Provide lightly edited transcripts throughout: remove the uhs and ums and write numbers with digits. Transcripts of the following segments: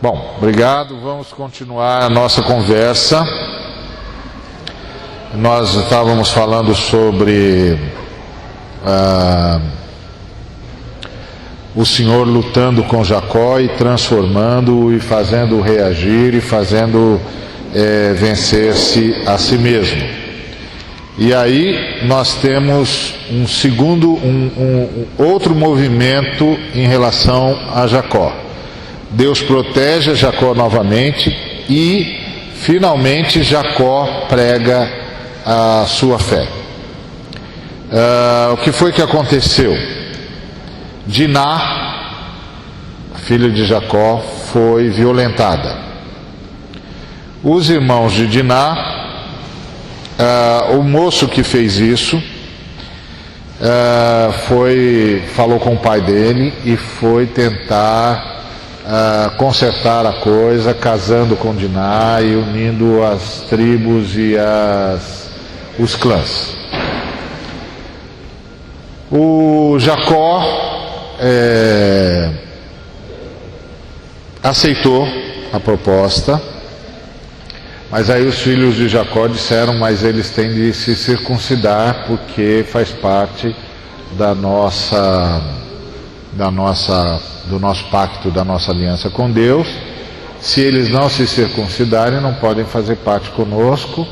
Bom, obrigado. Vamos continuar a nossa conversa. Nós estávamos falando sobre o Senhor lutando com Jacó e transformando-o e fazendo-o reagir e fazendo vencer-se a si mesmo. E aí nós temos outro movimento em relação a Jacó. Deus protege Jacó novamente e finalmente Jacó prega a sua fé. O que foi que aconteceu? Diná, filha de Jacó, foi violentada. Os irmãos de Diná, o moço que fez isso, falou com o pai dele e foi tentar consertar a coisa, casando com Diná e unindo as tribos e os clãs. O Jacó aceitou a proposta, mas aí os filhos de Jacó disseram: mas eles têm de se circuncidar porque faz parte do nosso pacto, da nossa aliança com Deus. Se eles não se circuncidarem, não podem fazer parte conosco,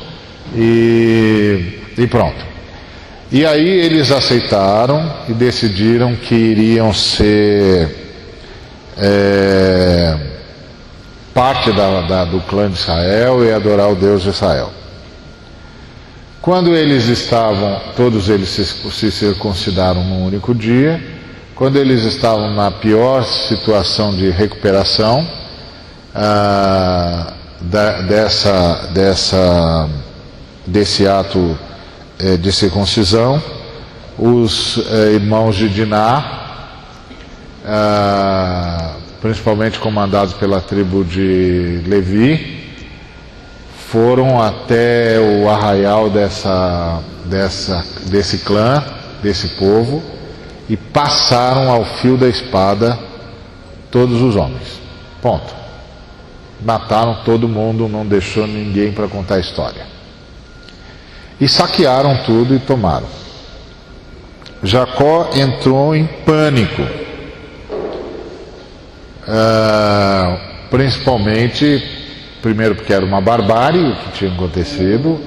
e pronto. E aí eles aceitaram e decidiram que iriam ser parte do clã de Israel e adorar o Deus de Israel. Quando todos eles se circuncidaram num único dia, quando eles estavam na pior situação de recuperação desse ato de circuncisão, os irmãos de Diná, principalmente comandados pela tribo de Levi, foram até o arraial desse clã, desse povo, e passaram ao fio da espada todos os homens. Ponto. Mataram todo mundo, não deixou ninguém para contar a história. E saquearam tudo e tomaram. Jacó entrou em pânico. Principalmente, primeiro porque era uma barbárie o que tinha acontecido,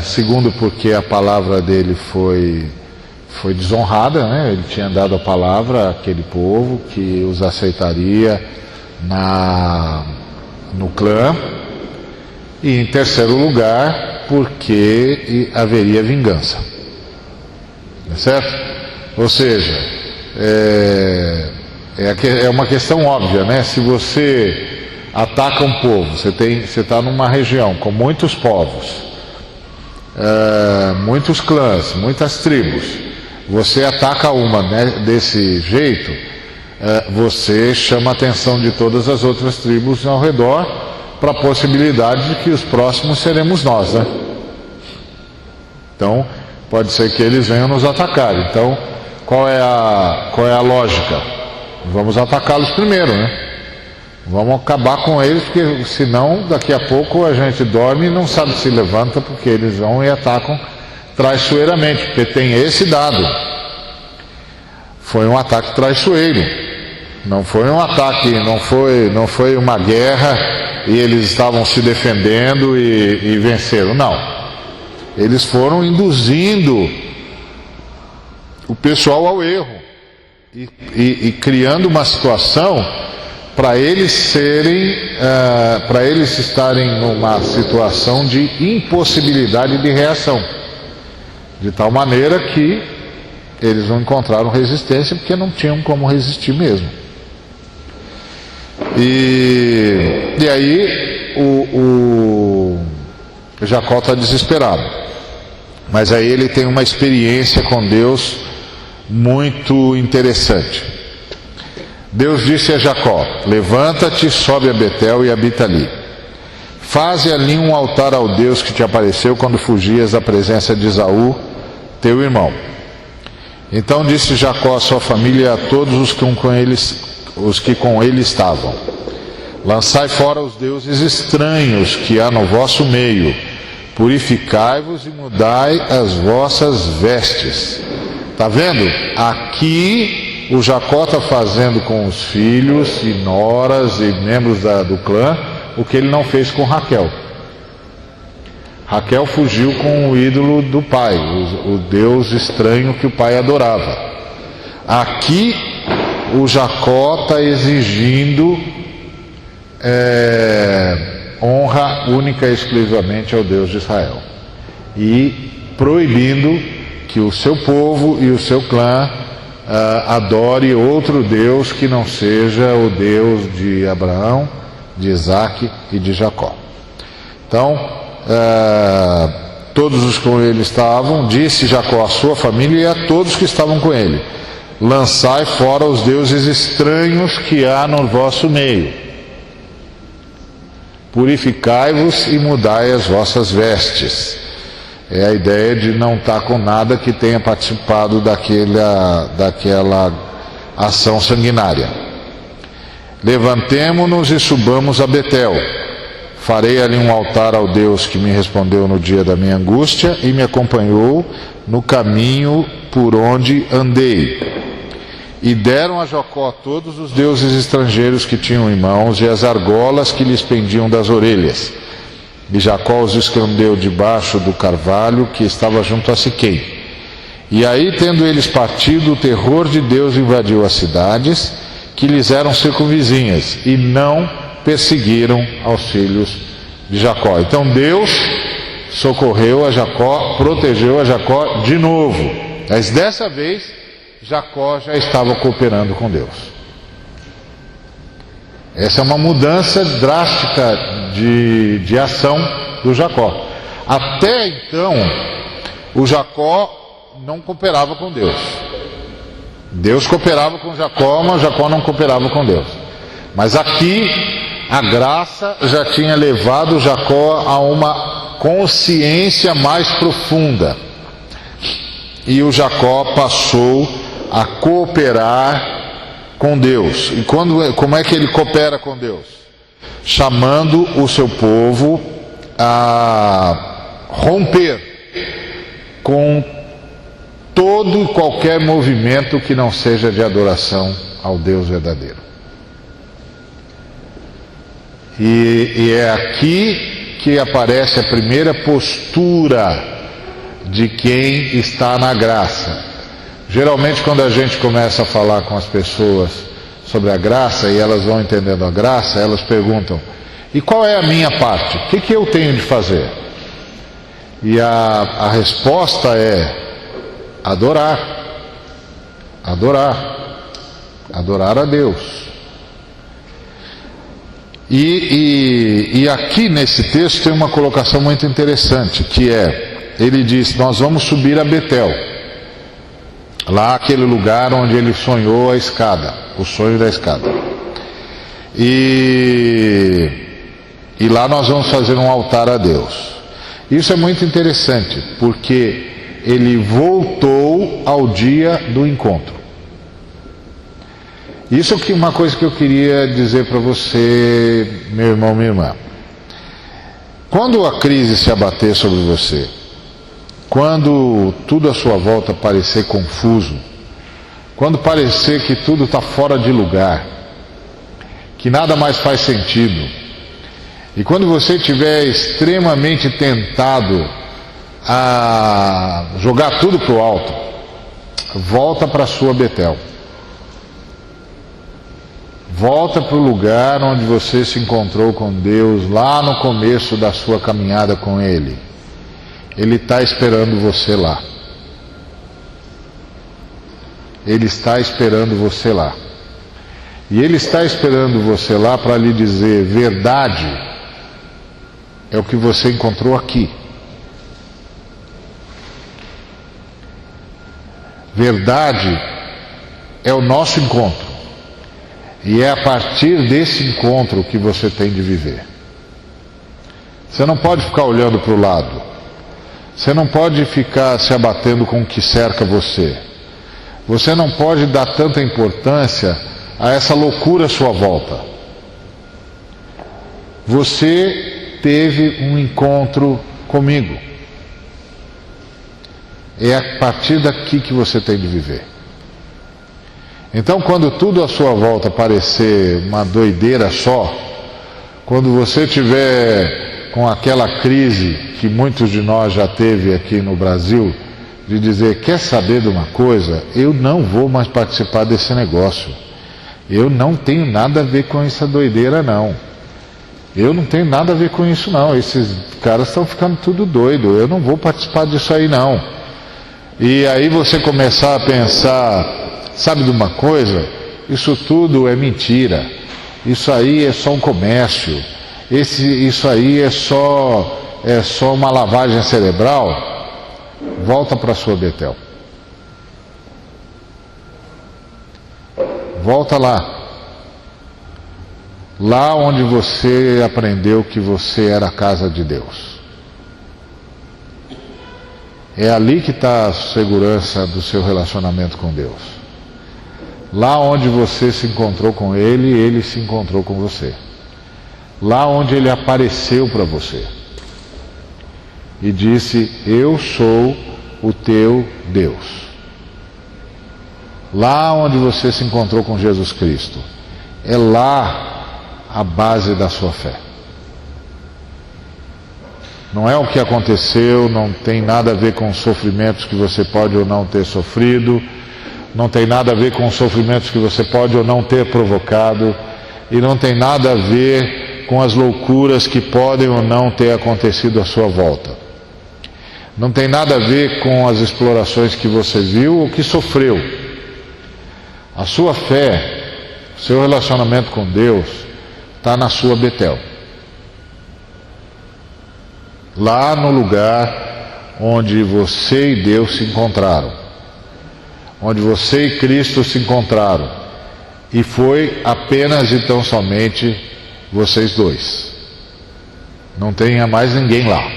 segundo porque a palavra dele foi desonrada, né? Ele tinha dado a palavra àquele povo que os aceitaria no clã. E em terceiro lugar, porque haveria vingança, certo? Ou seja, é uma questão óbvia, né? Se você ataca um povo, você está numa região com muitos povos, muitos clãs, muitas tribos, você ataca uma, né, desse jeito, você chama a atenção de todas as outras tribos ao redor para a possibilidade de que os próximos seremos nós, né? Então pode ser que eles venham nos atacar. Então qual é a lógica? Vamos atacá-los primeiro, né? Vamos acabar com eles, porque senão daqui a pouco a gente dorme e não sabe se levanta, porque eles vão e atacam traiçoeiramente, porque tem esse dado. Foi um ataque traiçoeiro, não foi um ataque, não foi uma guerra e eles estavam se defendendo e venceram, não. Eles foram induzindo o pessoal ao erro e criando uma situação para eles estarem numa situação de impossibilidade de reação, de tal maneira que eles não encontraram resistência, porque não tinham como resistir mesmo. E aí o Jacó está desesperado, mas aí ele tem uma experiência com Deus muito interessante. Deus disse a Jacó: levanta-te, sobe a Betel e habita ali. Faze ali um altar ao Deus que te apareceu quando fugias da presença de Esaú, teu irmão. Então disse Jacó à sua família e a todos os que com ele estavam: Lançai fora os deuses estranhos que há no vosso meio, purificai-vos e mudai as vossas vestes. Está vendo? Aqui o Jacó está fazendo com os filhos e noras e membros do clã o que ele não fez com Raquel. Raquel fugiu com o ídolo do pai, o deus estranho que o pai adorava. Aqui o Jacó está exigindo honra única e exclusivamente ao Deus de Israel e proibindo que o seu povo e o seu clã adore outro Deus que não seja o Deus de Abraão, de Isaque e de Jacó. Então, todos os que com ele estavam, disse Jacó à sua família e a todos que estavam com ele: lançai fora os deuses estranhos que há no vosso meio, purificai-vos e mudai as vossas vestes. É a ideia de não estar com nada que tenha participado daquela ação sanguinária. Levantemo-nos e subamos a Betel. Farei ali um altar ao Deus que me respondeu no dia da minha angústia e me acompanhou no caminho por onde andei. E deram a Jacó todos os deuses estrangeiros que tinham em mãos e as argolas que lhes pendiam das orelhas. E Jacó os escondeu debaixo do carvalho que estava junto a Siquém. E aí, tendo eles partido, o terror de Deus invadiu as cidades que lhes eram circunvizinhas e não perseguiram aos filhos de Jacó. Então Deus socorreu a Jacó, protegeu a Jacó de novo. Mas dessa vez Jacó já estava cooperando com Deus. Essa é uma mudança drástica de ação do Jacó. Até então, o Jacó não cooperava com Deus. Deus cooperava com Jacó, mas Jacó não cooperava com Deus. Mas aqui, a graça já tinha levado Jacó a uma consciência mais profunda. E o Jacó passou a cooperar com Deus. E como é que ele coopera com Deus? Chamando o seu povo a romper com todo e qualquer movimento que não seja de adoração ao Deus verdadeiro. E é aqui que aparece a primeira postura de quem está na graça. Geralmente, quando a gente começa a falar com as pessoas sobre a graça e elas vão entendendo a graça, elas perguntam: e qual é a minha parte? O que eu tenho de fazer? E a resposta é adorar. Adorar a Deus. E aqui nesse texto tem uma colocação muito interessante, que é, ele diz: nós vamos subir a Betel, lá aquele lugar onde ele sonhou a escada, o sonho da escada. E lá nós vamos fazer um altar a Deus. Isso é muito interessante, porque ele voltou ao dia do encontro. Isso é uma coisa que eu queria dizer para você, meu irmão, minha irmã. Quando a crise se abater sobre você, quando tudo à sua volta parecer confuso, quando parecer que tudo está fora de lugar, que nada mais faz sentido, e quando você estiver extremamente tentado a jogar tudo para o alto, volta para a sua Betel. Volta para o lugar onde você se encontrou com Deus, lá no começo da sua caminhada com Ele. Ele está esperando você lá. Ele está esperando você lá. E Ele está esperando você lá para lhe dizer: verdade é o que você encontrou aqui. Verdade é o nosso encontro. E é a partir desse encontro que você tem de viver. Você não pode ficar olhando para o lado. Você não pode ficar se abatendo com o que cerca você. Você não pode dar tanta importância a essa loucura à sua volta. você teve um encontro comigo. É a partir daqui que você tem de viver. Então, quando tudo à sua volta parecer uma doideira só, quando você tiver com aquela crise que muitos de nós já teve aqui no Brasil, de dizer, quer saber de uma coisa? Eu não vou mais participar desse negócio. Eu não tenho nada a ver com essa doideira, não. Eu não tenho nada a ver com isso, não. Esses caras estão ficando tudo doido. Eu não vou participar disso aí, não. E aí você começar a pensar, sabe de uma coisa? Isso tudo é mentira. Isso aí é só um comércio. Isso aí é só uma lavagem cerebral. Volta para a sua Betel. Volta lá. Lá onde você aprendeu que você era a casa de Deus. É ali que está a segurança do seu relacionamento com Deus. Lá onde você se encontrou com Ele, Ele se encontrou com você. Lá onde Ele apareceu para você. E disse, eu sou o teu Deus. Lá onde você se encontrou com Jesus Cristo. É lá a base da sua fé. Não é o que aconteceu, não tem nada a ver com os sofrimentos que você pode ou não ter sofrido, não tem nada a ver com os sofrimentos que você pode ou não ter provocado, e não tem nada a ver com as loucuras que podem ou não ter acontecido à sua volta. Não tem nada a ver com as explorações que você viu ou que sofreu. A sua fé, seu relacionamento com Deus, está na sua Betel. Lá no lugar onde você e Deus se encontraram. Onde você e Cristo se encontraram. E foi apenas e tão somente vocês dois. Não tenha mais ninguém lá.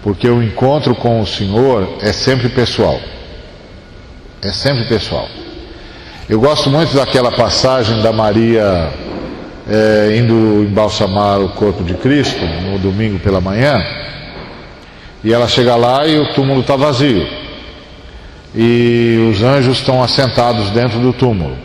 Porque o encontro com o Senhor é sempre pessoal. É sempre pessoal. Eu gosto muito daquela passagem da Maria indo embalsamar o corpo de Cristo no domingo pela manhã, e ela chega lá e o túmulo está vazio e os anjos estão assentados dentro do túmulo,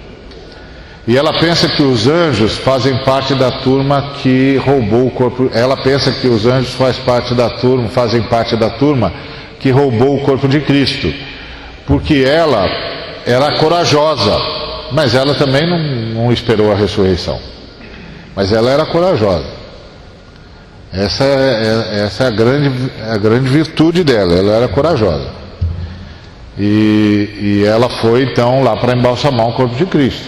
e ela pensa que os anjos fazem parte da turma que roubou o corpo. Ela pensa que os anjos fazem parte da turma que roubou o corpo de Cristo, porque ela era corajosa, mas ela também não esperou a ressurreição. Mas ela era corajosa. Essa é a grande virtude dela. Ela era corajosa. E ela foi então lá para embalsamar o corpo de Cristo.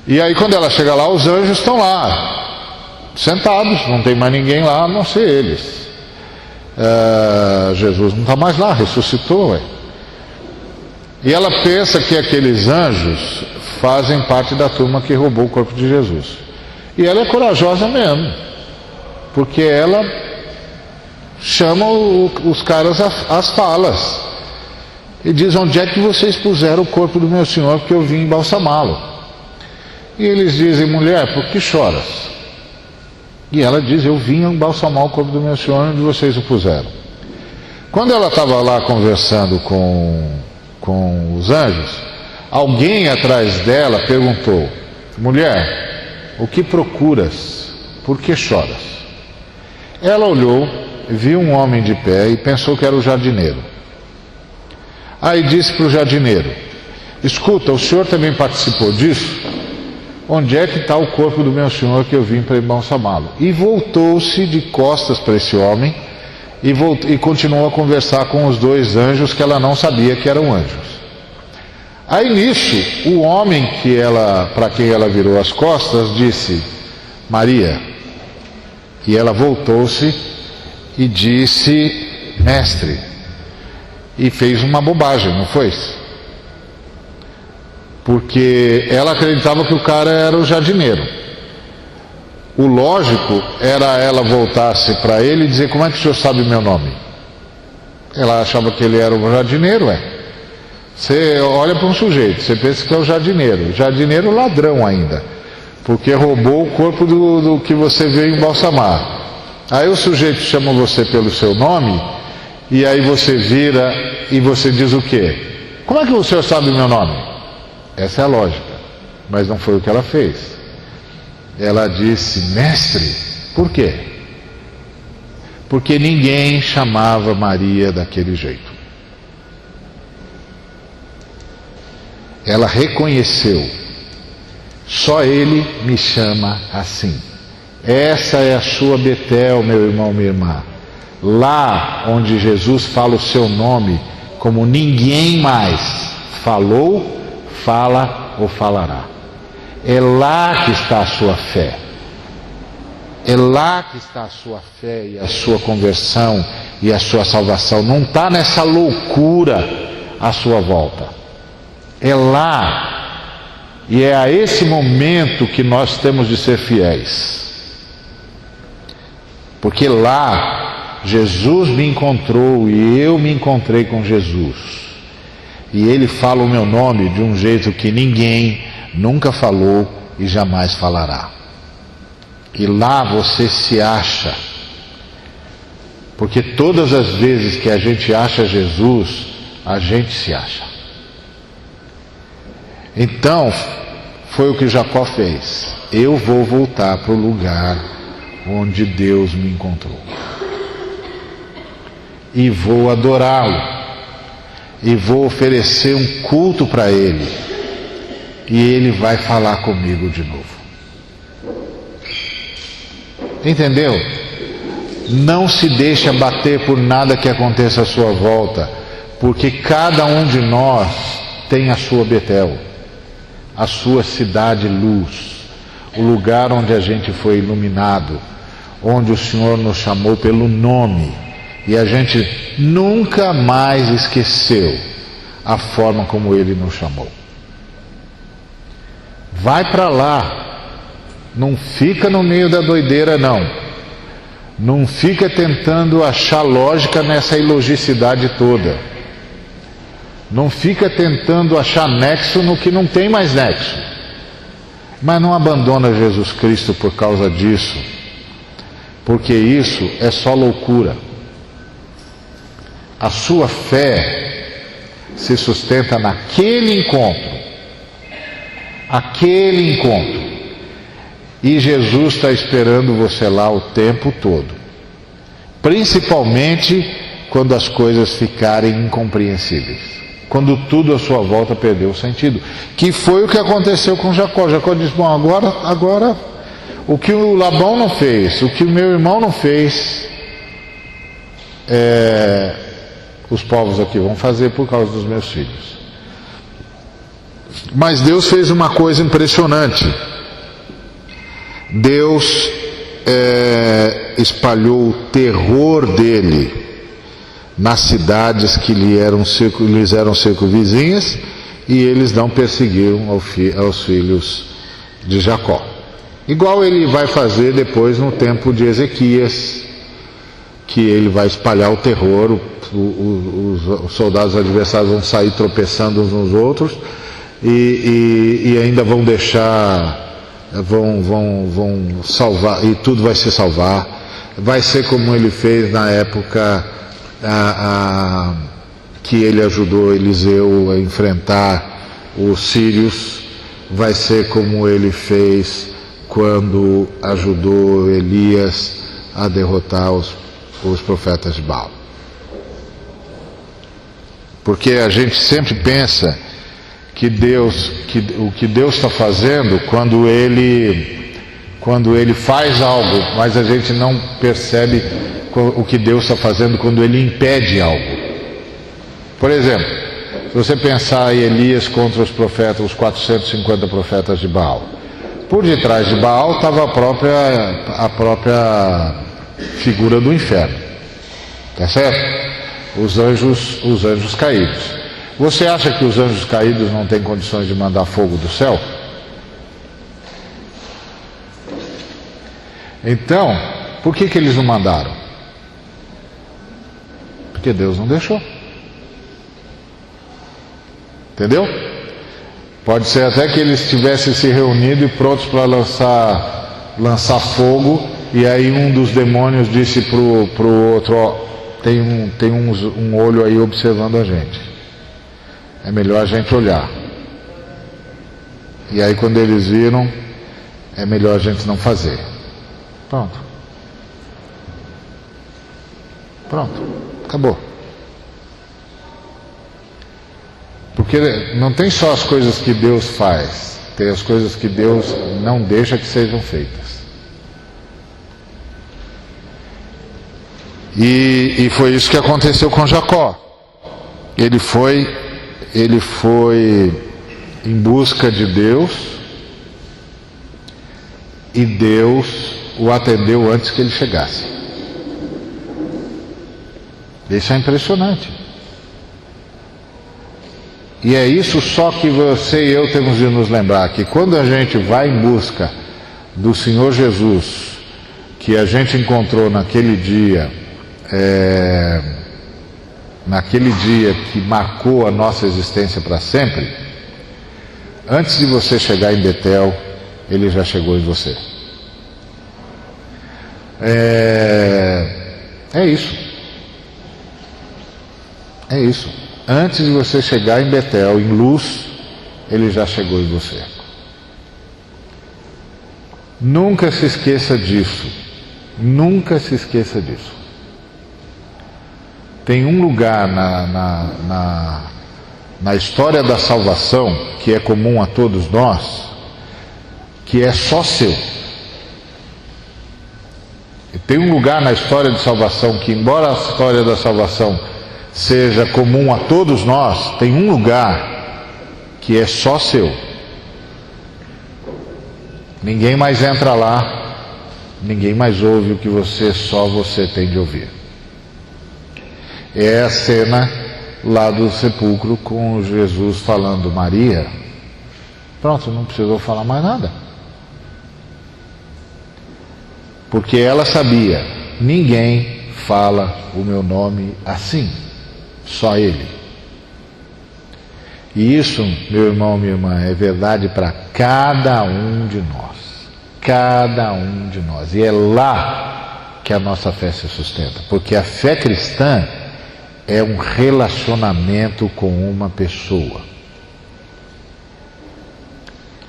E aí quando ela chega lá, os anjos estão lá, sentados, não tem mais ninguém lá a não ser eles. Jesus não está mais lá, ressuscitou. E ela pensa que aqueles anjos fazem parte da turma que roubou o corpo de Jesus. E ela é corajosa mesmo, porque ela chama os caras às falas e diz, onde é que vocês puseram o corpo do meu Senhor, porque eu vim embalsamá-lo? E eles dizem, mulher, por que choras? E ela diz, eu vim embalsamar o corpo do meu Senhor, onde vocês o puseram? Quando ela estava lá conversando com os anjos, alguém atrás dela perguntou, mulher, o que procuras? Por que choras? Ela olhou, viu um homem de pé e pensou que era o jardineiro. Aí disse para o jardineiro, escuta, o senhor também participou disso? Onde é que está o corpo do meu senhor que eu vim para embalsamá-lo? E voltou-se de costas para esse homem e continuou a conversar com os dois anjos que ela não sabia que eram anjos. Aí nisso, o homem para quem ela virou as costas disse, Maria. E ela voltou-se e disse, mestre. E fez uma bobagem, não foi? Porque ela acreditava que o cara era o jardineiro. O lógico era ela voltar-se para ele e dizer, como é que o senhor sabe meu nome? Ela achava que ele era o jardineiro, Você olha para um sujeito, você pensa que é o jardineiro ladrão ainda. porque roubou o corpo do que você veio embalsamar. Aí o sujeito chama você pelo seu nome, e aí você vira e você diz o quê? Como é que o senhor sabe o meu nome? Essa é a lógica, mas não foi o que ela fez. Ela disse: mestre, por quê? Porque ninguém chamava Maria daquele jeito. Ela reconheceu: só ele me chama assim. Essa é a sua Betel, meu irmão, minha irmã. Lá onde Jesus fala o seu nome como ninguém mais falou, fala ou falará. É lá que está a sua fé. É lá que está a sua fé e a sua conversão e a sua salvação. Não está nessa loucura à sua volta. É lá. E é a esse momento que nós temos de ser fiéis. Porque lá Jesus me encontrou e eu me encontrei com Jesus. E Ele fala o meu nome de um jeito que ninguém nunca falou e jamais falará. E lá você se acha. Porque todas as vezes que a gente acha Jesus, a gente se acha. Então, foi o que Jacó fez. Eu vou voltar para o lugar onde Deus me encontrou. E vou adorá-lo. E vou oferecer um culto para Ele. E Ele vai falar comigo de novo. Entendeu? Não se deixe abater por nada que aconteça à sua volta, porque cada um de nós tem a sua Betel, a sua cidade luz, o lugar onde a gente foi iluminado, onde o Senhor nos chamou pelo nome, e a gente nunca mais esqueceu a forma como Ele nos chamou. Vai para lá. Não fica no meio da doideira, não. Não fica tentando achar lógica nessa ilogicidade toda. Não fica tentando achar nexo no que não tem mais nexo. Mas não abandona Jesus Cristo por causa disso. Porque isso é só loucura. A sua fé se sustenta naquele encontro. Aquele encontro. E Jesus está esperando você lá o tempo todo. Principalmente quando as coisas ficarem incompreensíveis. Quando tudo à sua volta perdeu o sentido. Que foi o que aconteceu com Jacó. Jacó disse: bom, agora o que o Labão não fez, o que o meu irmão não fez, os povos aqui vão fazer por causa dos meus filhos. Mas Deus fez uma coisa impressionante. Deus espalhou o terror dele nas cidades que lhes eram circunvizinhas, e eles não perseguiram aos filhos de Jacó. Igual ele vai fazer depois no tempo de Ezequias, que ele vai espalhar o terror, os soldados adversários vão sair tropeçando uns nos outros e ainda vão deixar... Vão salvar, e tudo vai se salvar. Vai ser como ele fez na época que ele ajudou Eliseu a enfrentar os sírios. Vai ser como ele fez quando ajudou Elias a derrotar os profetas de Baal. Porque a gente sempre pensa que o que Deus está fazendo quando ele faz algo, mas a gente não percebe o que Deus está fazendo quando Ele impede algo. Por exemplo, se você pensar em Elias contra os profetas, os 450 profetas de Baal, por detrás de Baal estava a própria figura do inferno, tá certo? Os anjos caídos. Você acha que os anjos caídos não têm condições de mandar fogo do céu? Então, por que eles não mandaram? Porque Deus não deixou. Entendeu? Pode ser até que eles tivessem se reunido e prontos para lançar fogo, e aí um dos demônios disse pro outro, ó, tem um olho aí observando a gente. É melhor a gente olhar. E aí quando eles viram, é melhor a gente não fazer. Pronto. Acabou. Porque não tem só as coisas que Deus faz, tem as coisas que Deus não deixa que sejam feitas. E foi isso que aconteceu com Jacó. Ele foi em busca de Deus, e Deus o atendeu antes que ele chegasse. Isso é impressionante. E é isso só que você e eu temos de nos lembrar, que quando a gente vai em busca do Senhor Jesus, que a gente encontrou naquele dia que marcou a nossa existência para sempre, antes de você chegar em Betel, ele já chegou em você. É isso. Antes de você chegar em Betel, em luz, ele já chegou em você. Nunca se esqueça disso. Nunca se esqueça disso. Tem um lugar na história da salvação, que é comum a todos nós, que é só seu. E tem um lugar na história de salvação que, embora a história da salvação seja comum a todos nós, tem um lugar que é só seu. Ninguém mais entra lá, ninguém mais ouve o que só você tem de ouvir. É a cena lá do sepulcro com Jesus falando, Maria. Pronto, não precisou falar mais nada. Porque ela sabia, ninguém fala o meu nome assim, só Ele. E isso, meu irmão, minha irmã, é verdade para cada um de nós. Cada um de nós. E é lá que a nossa fé se sustenta. Porque a fé cristã é um relacionamento com uma pessoa.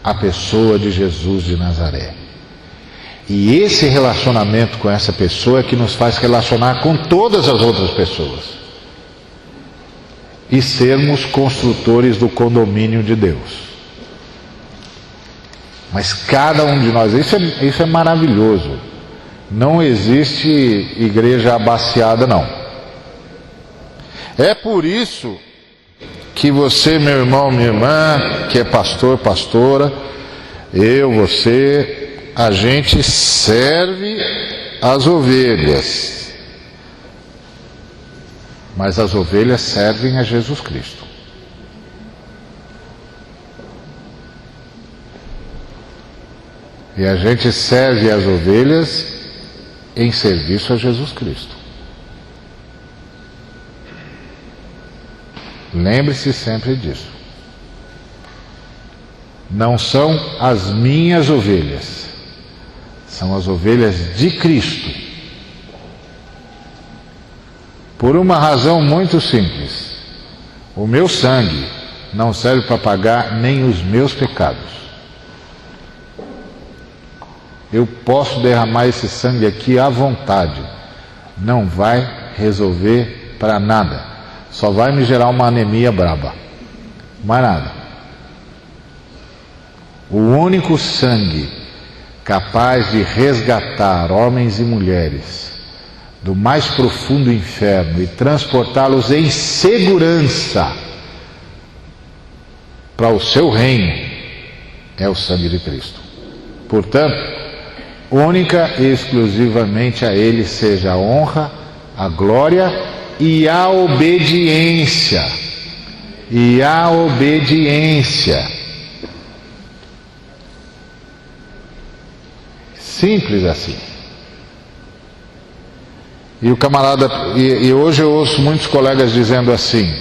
A pessoa de Jesus de Nazaré. E esse relacionamento com essa pessoa é que nos faz relacionar com todas as outras pessoas. E sermos construtores do condomínio de Deus. Mas cada um de nós, isso é maravilhoso. Não existe igreja abaciada, não. É por isso que você, meu irmão, minha irmã, que é pastor, pastora, você, a gente serve as ovelhas. Mas as ovelhas servem a Jesus Cristo. E a gente serve as ovelhas em serviço a Jesus Cristo. Lembre-se sempre disso. Não são as minhas ovelhas, são as ovelhas de Cristo. Por uma razão muito simples. O meu sangue não serve para pagar nem os meus pecados. Eu posso derramar esse sangue aqui à vontade. Não vai resolver para nada. Só vai me gerar uma anemia braba. Mais nada. O único sangue capaz de resgatar homens e mulheres do mais profundo inferno e transportá-los em segurança para o seu reino é o sangue de Cristo. Portanto, única e exclusivamente a Ele seja a honra, a glória e a obediência. E a obediência. Simples assim. E o camarada, e hoje eu ouço muitos colegas dizendo assim,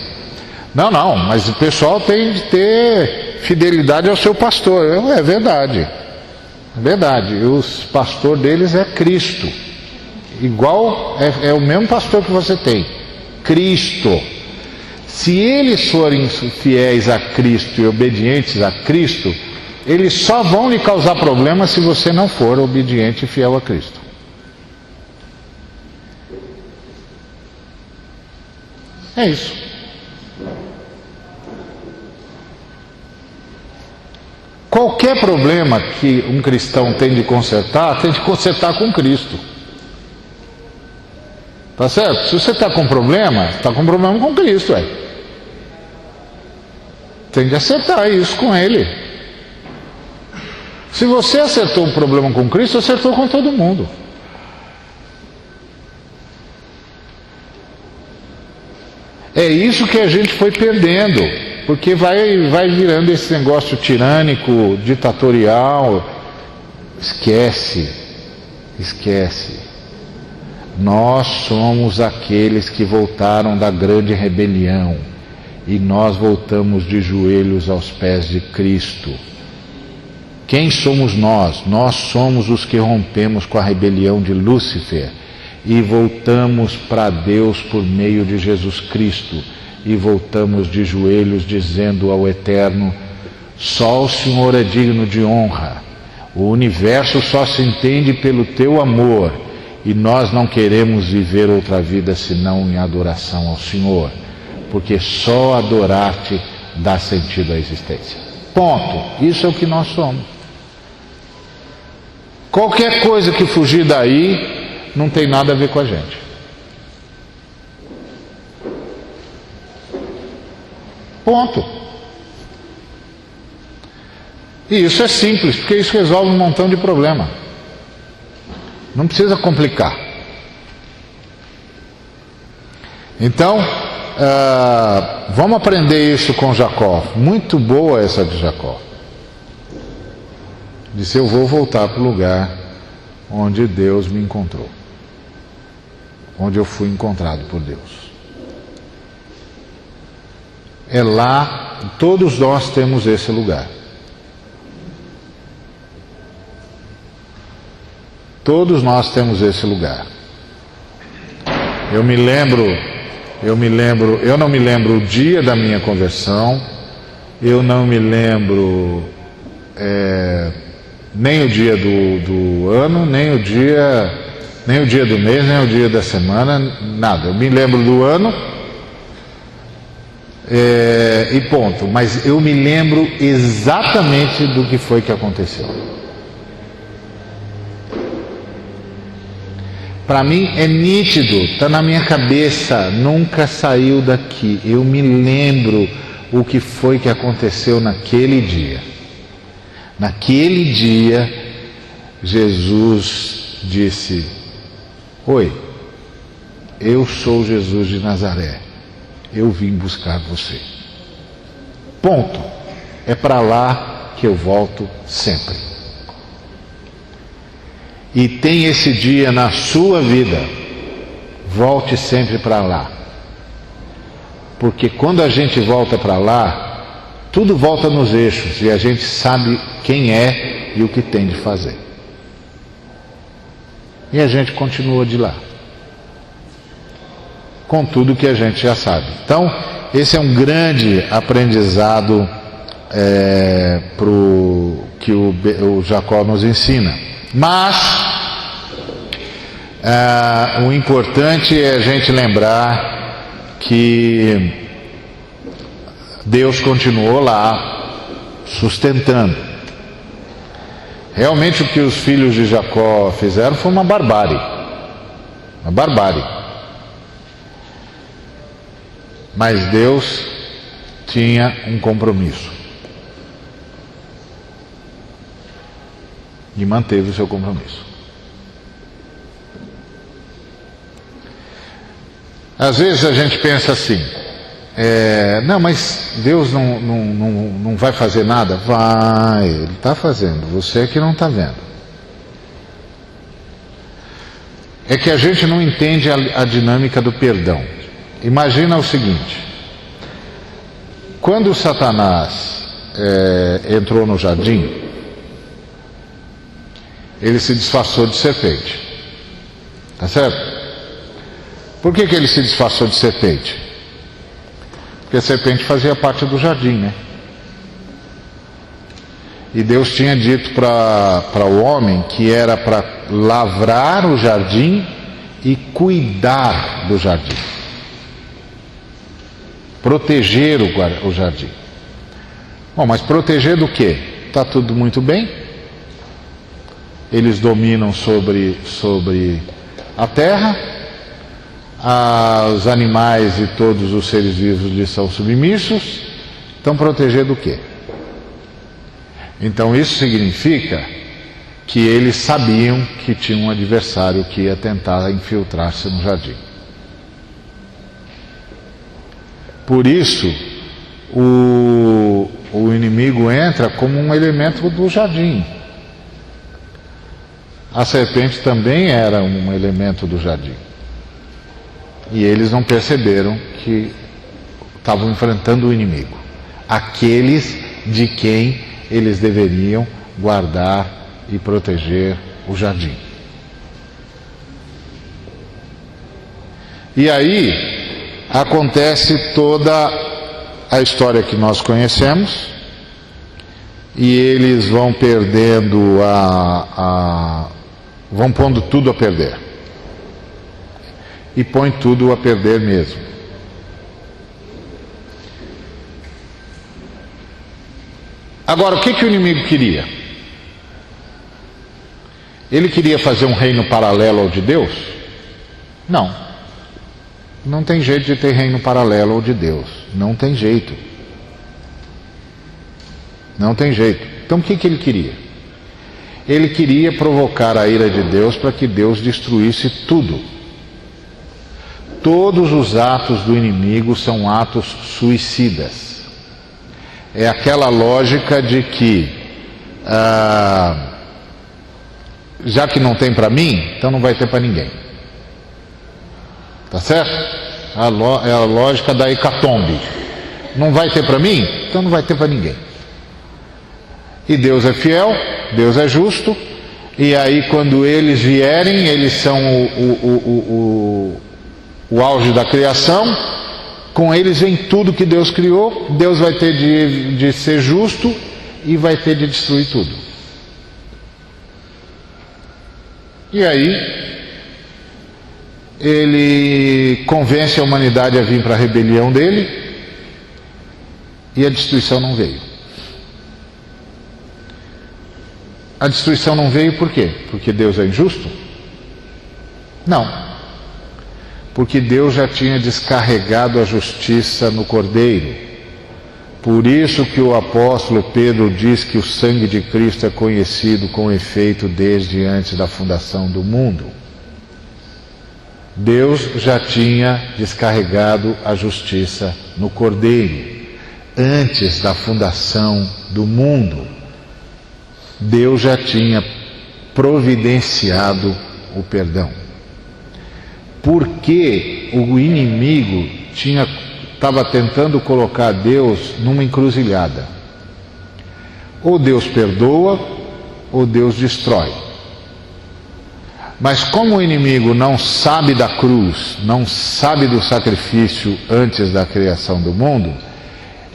não, mas o pessoal tem de ter fidelidade ao seu pastor. É verdade. É verdade. O pastor deles é Cristo. Igual, é o mesmo pastor que você tem. Cristo. Se eles forem fiéis a Cristo e obedientes a Cristo, eles só vão lhe causar problema se você não for obediente e fiel a Cristo. É isso. Qualquer problema que um cristão tem de consertar com Cristo. Tá certo? Se você está com problema, está com problema com Cristo, tem de acertar isso com Ele. Se você acertou um problema com Cristo, acertou com todo mundo. É isso que a gente foi perdendo, porque vai virando esse negócio tirânico, ditatorial. Esquece. Nós somos aqueles que voltaram da grande rebelião e nós voltamos de joelhos aos pés de Cristo. Quem somos nós? Nós somos os que rompemos com a rebelião de Lúcifer e voltamos para Deus por meio de Jesus Cristo e voltamos de joelhos dizendo ao Eterno: só o Senhor é digno de honra, o universo só se entende pelo teu amor e nós não queremos viver outra vida senão em adoração ao Senhor, porque só adorar-te dá sentido à existência. Ponto. Isso é o que nós somos. Qualquer coisa que fugir daí não tem nada a ver com a gente. Ponto. E isso é simples, porque isso resolve um montão de problema. Não precisa complicar. Então, vamos aprender isso com Jacó. Muito boa essa de Jacó. Disse: eu vou voltar para o lugar onde Deus me encontrou, onde eu fui encontrado por Deus. É lá, todos nós temos esse lugar. Todos nós temos esse lugar. Eu não me lembro o dia da minha conversão, eu não me lembro nem o dia do ano, nem o dia do mês, nem o dia da semana, nada. Eu me lembro do ano e ponto. Mas eu me lembro exatamente do que foi que aconteceu. Para mim é nítido, está na minha cabeça, nunca saiu daqui. Eu me lembro o que foi que aconteceu naquele dia. Naquele dia, Jesus disse: oi, eu sou Jesus de Nazaré, eu vim buscar você. Ponto. É para lá que eu volto sempre. E tem esse dia na sua vida, volte sempre para lá. Porque quando a gente volta para lá, tudo volta nos eixos e a gente sabe quem é e o que tem de fazer. E a gente continua de lá, com tudo que a gente já sabe. Então, esse é um grande aprendizado que o Jacó nos ensina. Mas o importante é a gente lembrar que Deus continuou lá sustentando. Realmente o que os filhos de Jacó fizeram foi uma barbárie. Uma barbárie. Mas Deus tinha um compromisso. E manteve o seu compromisso. Às vezes a gente pensa assim: não, mas Deus não vai fazer nada? Vai, Ele está fazendo, você é que não está vendo. É que a gente não entende a dinâmica do perdão. Imagina o seguinte: quando Satanás entrou no jardim, ele se disfarçou de serpente. Tá certo? Por que ele se disfarçou de serpente? Porque a serpente fazia parte do jardim, né? E Deus tinha dito para o homem que era para lavrar o jardim e cuidar do jardim. Proteger o jardim. Bom, mas proteger do quê? Está tudo muito bem. Eles dominam sobre a terra. Os animais e todos os seres vivos lhes são submissos. Então proteger do quê? Então isso significa que eles sabiam que tinha um adversário que ia tentar infiltrar-se no jardim. Por isso, o inimigo entra como um elemento do jardim. A serpente também era um elemento do jardim. E eles não perceberam que estavam enfrentando o inimigo. Aqueles de quem eles deveriam guardar e proteger o jardim. E aí acontece toda a história que nós conhecemos, e eles vão perdendo vão pondo tudo a perder. E põe tudo a perder mesmo. Agora, o que o inimigo queria? Ele queria fazer um reino paralelo ao de Deus? Não. Não tem jeito de ter reino paralelo ao de Deus. Não tem jeito. Não tem jeito. Então o que ele queria? Ele queria provocar a ira de Deus para que Deus destruísse tudo. Todos os atos do inimigo são atos suicidas. É aquela lógica de que já que não tem para mim, então não vai ter para ninguém. Tá certo? É a lógica da hecatombe. Não vai ter para mim, então não vai ter para ninguém. E Deus é fiel, Deus é justo, e aí quando eles vierem, eles são o auge da criação. Com eles vem tudo que Deus criou. Deus vai ter de ser justo e vai ter de destruir tudo. E aí ele convence a humanidade a vir para a rebelião dele, e a destruição não veio. A destruição não veio por quê? Porque Deus é injusto? Não. Porque Deus já tinha descarregado a justiça no Cordeiro. Por isso que o apóstolo Pedro diz que o sangue de Cristo é conhecido com efeito desde antes da fundação do mundo. Deus já tinha descarregado a justiça no Cordeiro antes da fundação do mundo. Deus já tinha providenciado o perdão. Porque o inimigo estava tentando colocar Deus numa encruzilhada. Ou Deus perdoa, ou Deus destrói. Mas como o inimigo não sabe da cruz, não sabe do sacrifício antes da criação do mundo,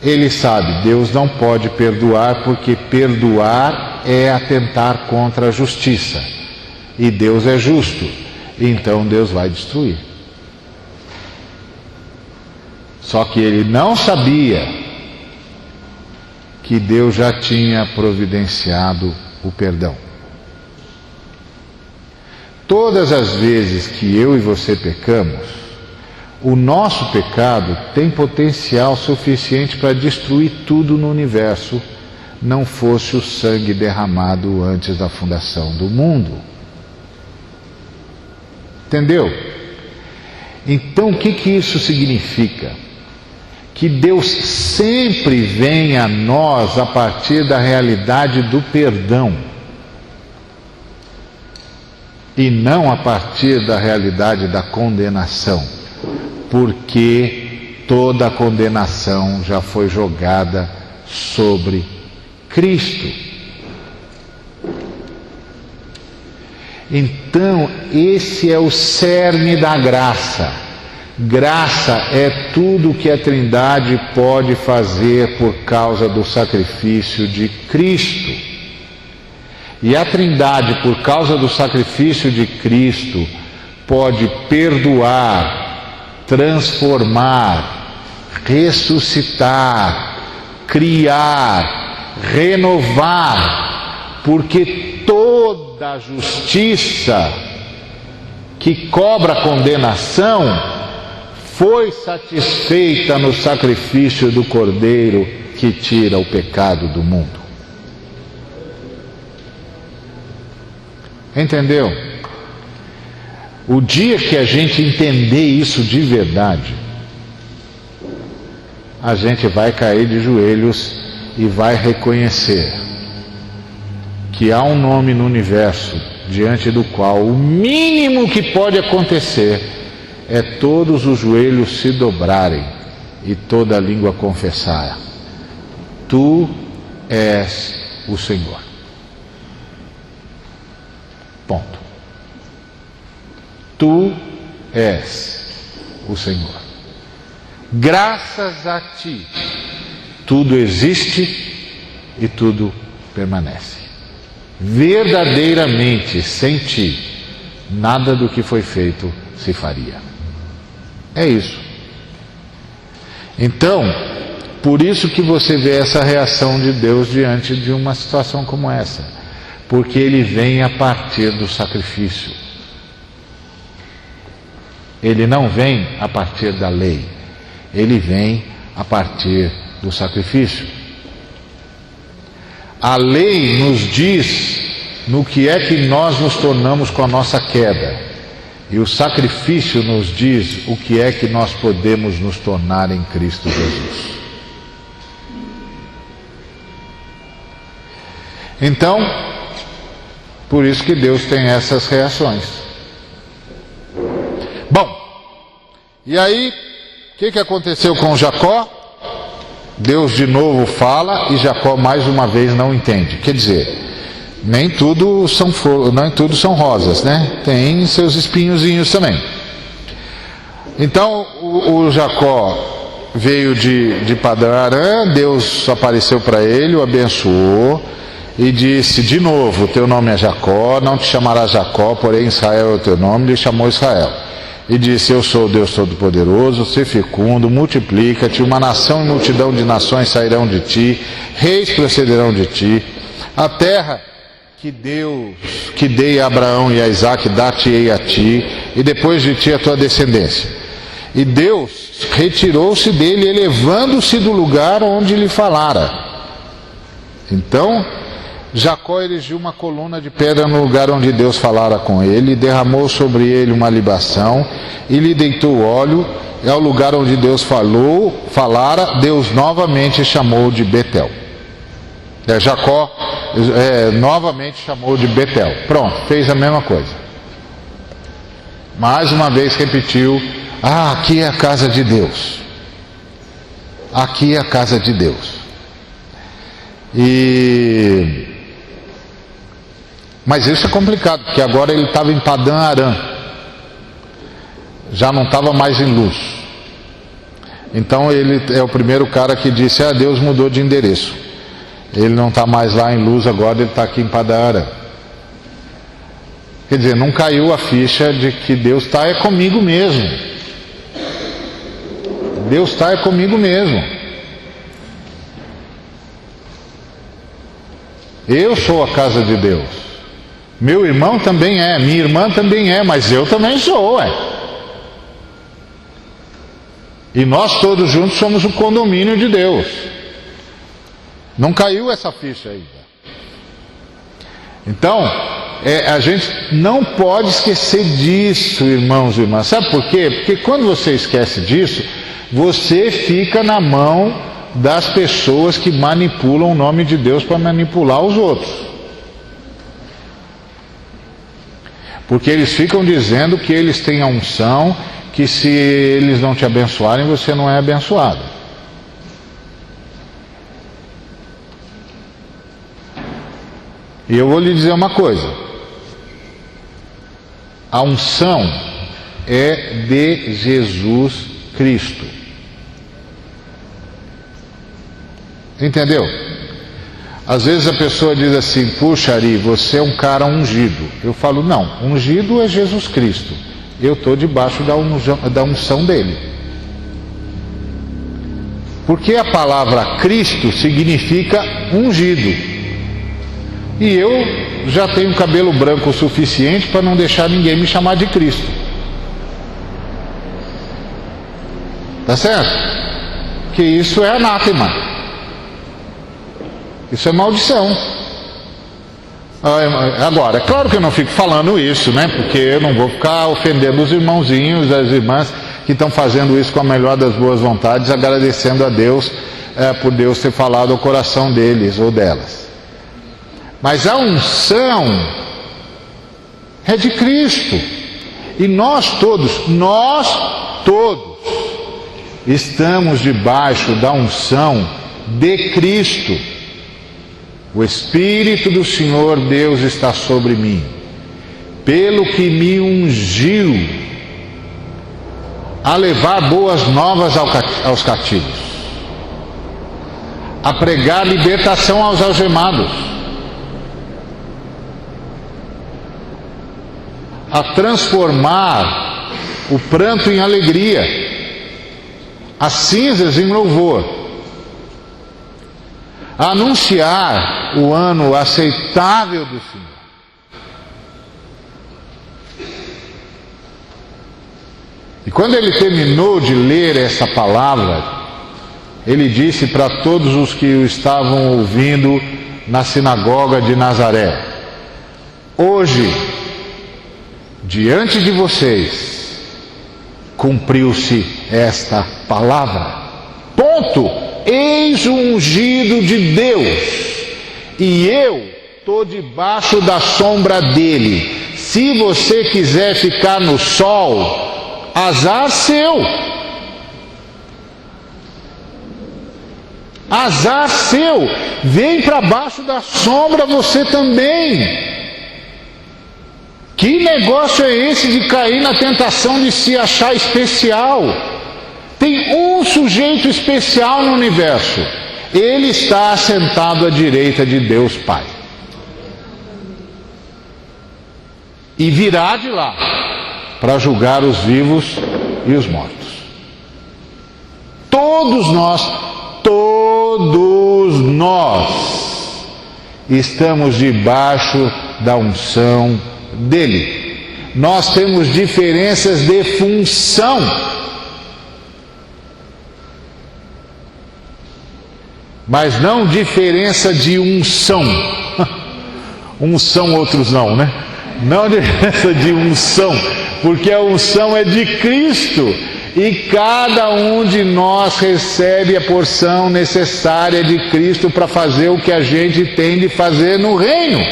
ele sabe, Deus não pode perdoar, porque perdoar é atentar contra a justiça. E Deus é justo, então Deus vai destruir. Só que ele não sabia que Deus já tinha providenciado o perdão. Todas as vezes que eu e você pecamos, o nosso pecado tem potencial suficiente para destruir tudo no universo, não fosse o sangue derramado antes da fundação do mundo. Entendeu? Então o que isso significa? Que Deus sempre vem a nós a partir da realidade do perdão, e não a partir da realidade da condenação, porque toda a condenação já foi jogada sobre Cristo. Então, esse é o cerne da graça. Graça é tudo que a Trindade pode fazer por causa do sacrifício de Cristo. E a Trindade, por causa do sacrifício de Cristo, pode perdoar, transformar, ressuscitar, criar, renovar, porque toda a justiça que cobra condenação foi satisfeita no sacrifício do Cordeiro que tira o pecado do mundo. Entendeu? O dia que a gente entender isso de verdade, a gente vai cair de joelhos e vai reconhecer que há um nome no universo diante do qual o mínimo que pode acontecer é todos os joelhos se dobrarem e toda a língua confessar: Tu és o Senhor. Ponto. Tu és o Senhor. Graças a Ti, tudo existe e tudo permanece. Verdadeiramente, sem Ti, nada do que foi feito se faria. É isso. Então, por isso que você vê essa reação de Deus diante de uma situação como essa. Porque Ele vem a partir do sacrifício. Ele não vem a partir da lei. Ele vem a partir do sacrifício. A lei nos diz no que é que nós nos tornamos com a nossa queda. E o sacrifício nos diz o que é que nós podemos nos tornar em Cristo Jesus. Então, por isso que Deus tem essas reações. Bom, e aí, o que aconteceu com Jacó? Deus de novo fala e Jacó mais uma vez não entende. Quer dizer, nem tudo são rosas, né? Tem seus espinhozinhos também. Então o Jacó veio de Padã Arã, Deus apareceu para ele, o abençoou e disse de novo: teu nome é Jacó, não te chamarás Jacó, porém Israel é o teu nome. Ele chamou Israel e disse: eu sou o Deus Todo-Poderoso, ser fecundo, multiplica-te, uma nação e multidão de nações sairão de ti, reis procederão de ti. A terra que dei a Abraão e a Isaque, dar-te-ei a ti, e depois de ti a tua descendência. E Deus retirou-se dele, elevando-se do lugar onde lhe falara. Então Jacó erigiu uma coluna de pedra no lugar onde Deus falara com ele, derramou sobre ele uma libação, e lhe deitou óleo, e ao lugar onde Deus falara, Deus novamente chamou de Betel. Jacó novamente chamou de Betel. Pronto, fez a mesma coisa. Mais uma vez repetiu: aqui é a casa de Deus. Aqui é a casa de Deus. Mas isso é complicado, porque agora ele estava em Padã Arã, já não estava mais em Luz. Então ele é o primeiro cara que disse: Deus mudou de endereço. Ele não está mais lá em Luz agora, ele está aqui em Padã Arã. Quer dizer, não caiu a ficha de que Deus está comigo mesmo. Deus está comigo mesmo. Eu sou a casa de Deus. Meu irmão também é, minha irmã também é, mas eu também sou, E nós todos juntos somos o condomínio de Deus. Não caiu essa ficha ainda. Então, a gente não pode esquecer disso, irmãos e irmãs. Sabe por quê? Porque quando você esquece disso, você fica na mão das pessoas que manipulam o nome de Deus para manipular os outros. Porque eles ficam dizendo que eles têm a unção, que se eles não te abençoarem, você não é abençoado. E eu vou lhe dizer uma coisa: a unção é de Jesus Cristo. Entendeu? Às vezes a pessoa diz assim: puxa, Ari, você é um cara ungido. Eu falo: não, ungido é Jesus Cristo. Eu estou debaixo da unção dele. Porque a palavra Cristo significa ungido. E eu já tenho cabelo branco o suficiente para não deixar ninguém me chamar de Cristo. Tá certo? Que isso é anátema. Isso é maldição. Agora, é claro que eu não fico falando isso, né? Porque eu não vou ficar ofendendo os irmãozinhos, as irmãs que estão fazendo isso com a melhor das boas vontades, agradecendo a Deus por Deus ter falado ao coração deles ou delas. Mas a unção é de Cristo. E nós todos estamos debaixo da unção de Cristo. O Espírito do Senhor Deus está sobre mim, pelo que me ungiu a levar boas novas aos cativos, a pregar libertação aos algemados, a transformar o pranto em alegria, as cinzas em louvor, a anunciar o ano aceitável do Senhor. E quando ele terminou de ler essa palavra, ele disse para todos os que o estavam ouvindo na sinagoga de Nazaré: hoje, diante de vocês, cumpriu-se esta palavra. Ponto. Eis o ungido de Deus, e eu estou debaixo da sombra dele. Se você quiser ficar no sol, azar seu. Azar seu. Vem para baixo da sombra você também. Que negócio é esse de cair na tentação de se achar especial? Tem um sujeito especial no universo. Ele está assentado à direita de Deus Pai. E virá de lá para julgar os vivos e os mortos. Todos nós estamos debaixo da unção dele. Nós temos diferenças de função. Mas não diferença de unção. Uns são, outros não, né? Não diferença de unção, porque a unção é de Cristo, e cada um de nós recebe a porção necessária de Cristo para fazer o que a gente tem de fazer no reino.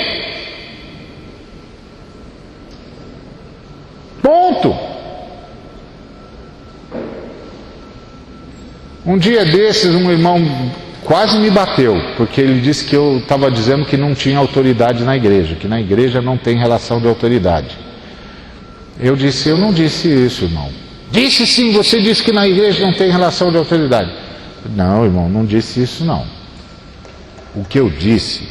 Ponto. Um dia desses, um irmão quase me bateu, porque ele disse que eu estava dizendo que não tinha autoridade na igreja, que na igreja não tem relação de autoridade. Eu disse: eu não disse isso, irmão. Disse sim, você disse que na igreja não tem relação de autoridade. Não, irmão, não disse isso não. O que eu disse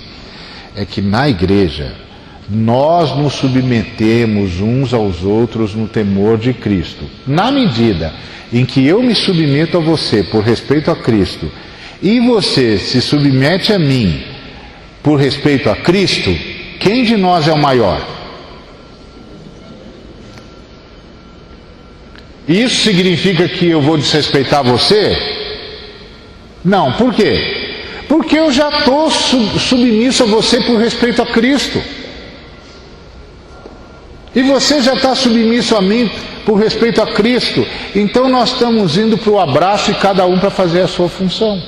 é que na igreja nós nos submetemos uns aos outros no temor de Cristo. Na medida em que eu me submeto a você por respeito a Cristo, e você se submete a mim por respeito a Cristo, quem de nós é o maior? Isso significa que eu vou desrespeitar você? Não, por quê? Porque eu já estou submisso a você por respeito a Cristo. E você já está submisso a mim por respeito a Cristo. Então nós estamos indo para o abraço e cada um para fazer a sua função.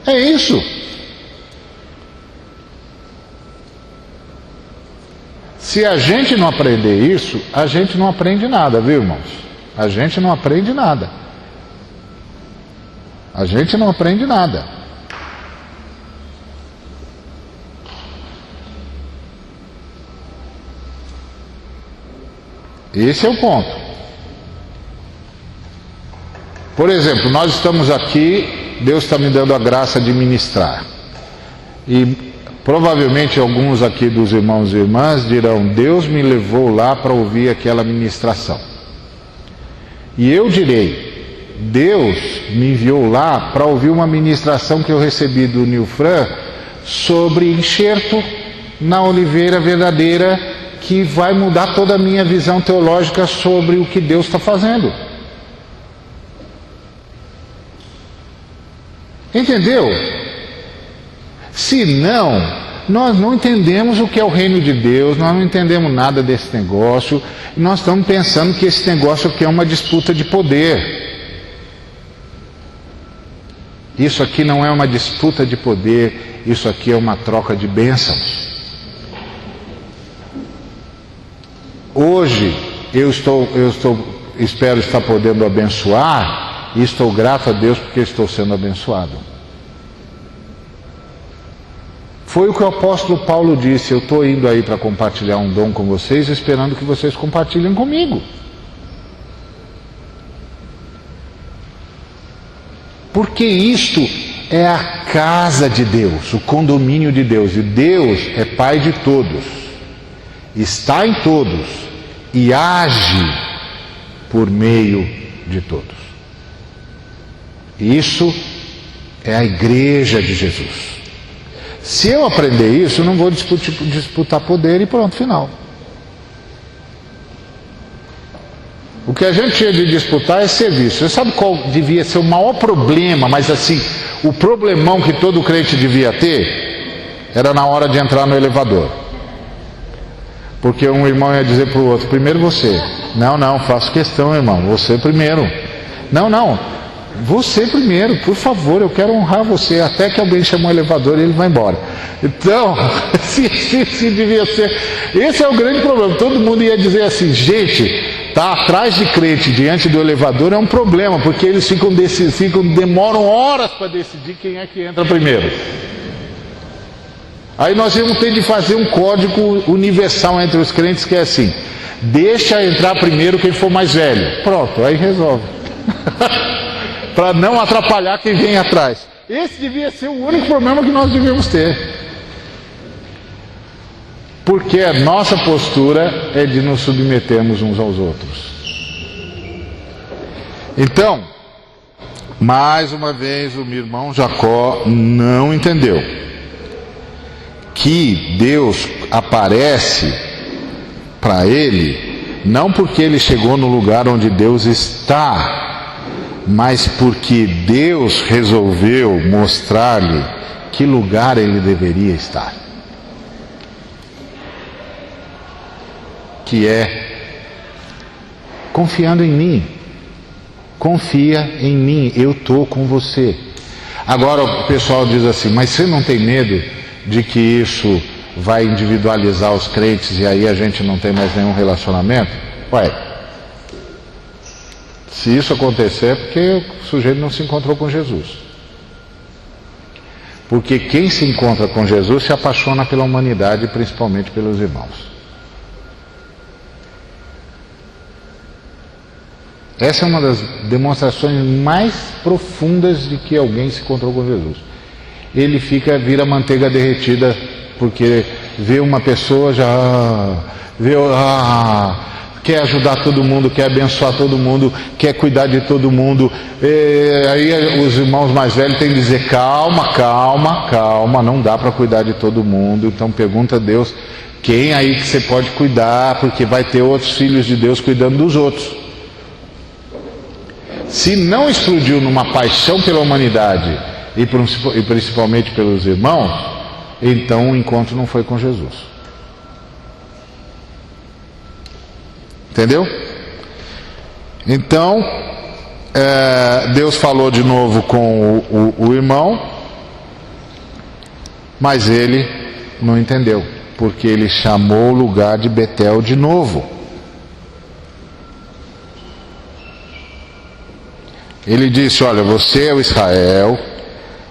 É isso. Se a gente não aprender isso, a gente não aprende nada, viu, irmãos? A gente não aprende nada. A gente não aprende nada. Esse é o ponto. Por exemplo, nós estamos aqui, Deus está me dando a graça de ministrar. E provavelmente alguns aqui dos irmãos e irmãs dirão: Deus me levou lá para ouvir aquela ministração. E eu direi: Deus me enviou lá para ouvir uma ministração que eu recebi do Nilfran sobre enxerto na oliveira verdadeira, que vai mudar toda a minha visão teológica sobre o que Deus está fazendo. Entendeu? Se não, nós não entendemos o que é o reino de Deus, nós não entendemos nada desse negócio, e nós estamos pensando que esse negócio aqui é uma disputa de poder. Isso aqui não é uma disputa de poder, isso aqui é uma troca de bênçãos. Hoje espero estar podendo abençoar, e estou grato a Deus porque estou sendo abençoado. Foi o que o apóstolo Paulo disse: eu estou indo aí para compartilhar um dom com vocês, esperando que vocês compartilhem comigo. Porque isto é a casa de Deus, o condomínio de Deus, e Deus é Pai de todos, está em todos e age por meio de todos. Isso é a igreja de Jesus. Se eu aprender isso, eu não vou disputar poder e pronto, final. O que a gente tinha de disputar é serviço. Você sabe qual devia ser o maior problema, mas assim, o problemão que todo crente devia ter? Era na hora de entrar no elevador. Porque um irmão ia dizer para o outro: primeiro você. Não, faço questão, irmão, você primeiro. Não, você primeiro, por favor, eu quero honrar você. Até que alguém chama o elevador e ele vai embora. Então, se devia ser. Esse é o grande problema. Todo mundo ia dizer assim: gente, tá atrás de crente diante do elevador é um problema, porque eles demoram horas para decidir quem é que entra primeiro. Aí nós vamos ter de fazer um código universal entre os crentes, que é assim: deixa entrar primeiro quem for mais velho. Pronto, aí resolve. Para não atrapalhar quem vem atrás. Esse devia ser o único problema que nós devíamos ter. Porque a nossa postura é de nos submetermos uns aos outros. Então, mais uma vez, o meu irmão Jacó não entendeu que Deus aparece para ele, não porque ele chegou no lugar onde Deus está, mas porque Deus resolveu mostrar-lhe que lugar ele deveria estar. Que é confiando em mim. Confia em mim, eu estou com você. Agora o pessoal diz assim: mas você não tem medo de que isso vai individualizar os crentes e aí a gente não tem mais nenhum relacionamento? Ué, se isso acontecer é porque o sujeito não se encontrou com Jesus. Porque quem se encontra com Jesus se apaixona pela humanidade, principalmente pelos irmãos. Essa é uma das demonstrações mais profundas de que alguém se encontrou com Jesus. Ele vira manteiga derretida, porque vê uma pessoa, quer ajudar todo mundo, quer abençoar todo mundo, quer cuidar de todo mundo. Aí os irmãos mais velhos têm que dizer: calma, não dá para cuidar de todo mundo. Então pergunta a Deus quem aí que você pode cuidar, porque vai ter outros filhos de Deus cuidando dos outros. Se não explodiu numa paixão pela humanidade e principalmente pelos irmãos, então o encontro não foi com Jesus. Entendeu? Então, Deus falou de novo com o irmão, mas ele não entendeu, porque ele chamou o lugar de Betel de novo. Ele disse: olha, você é o Israel,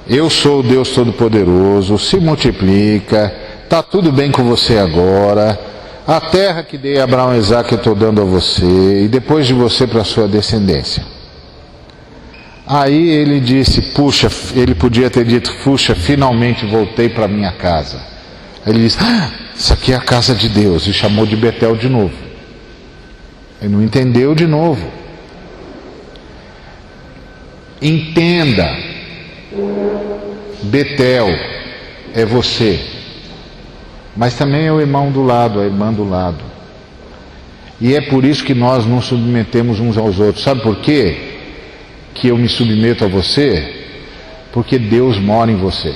eu sou o Deus Todo-Poderoso, se multiplica, está tudo bem com você agora, a terra que dei a Abraão e Isaque eu estou dando a você, e depois de você para a sua descendência. Aí ele disse, puxa, ele podia ter dito, puxa, finalmente voltei para minha casa. Aí ele disse, isso aqui é a casa de Deus, e chamou de Betel de novo. Ele não entendeu de novo. Entenda, Betel é você, mas também é o irmão do lado, a irmã do lado. E é por isso que nós nos submetemos uns aos outros. Sabe por quê que eu me submeto a você? Porque Deus mora em você.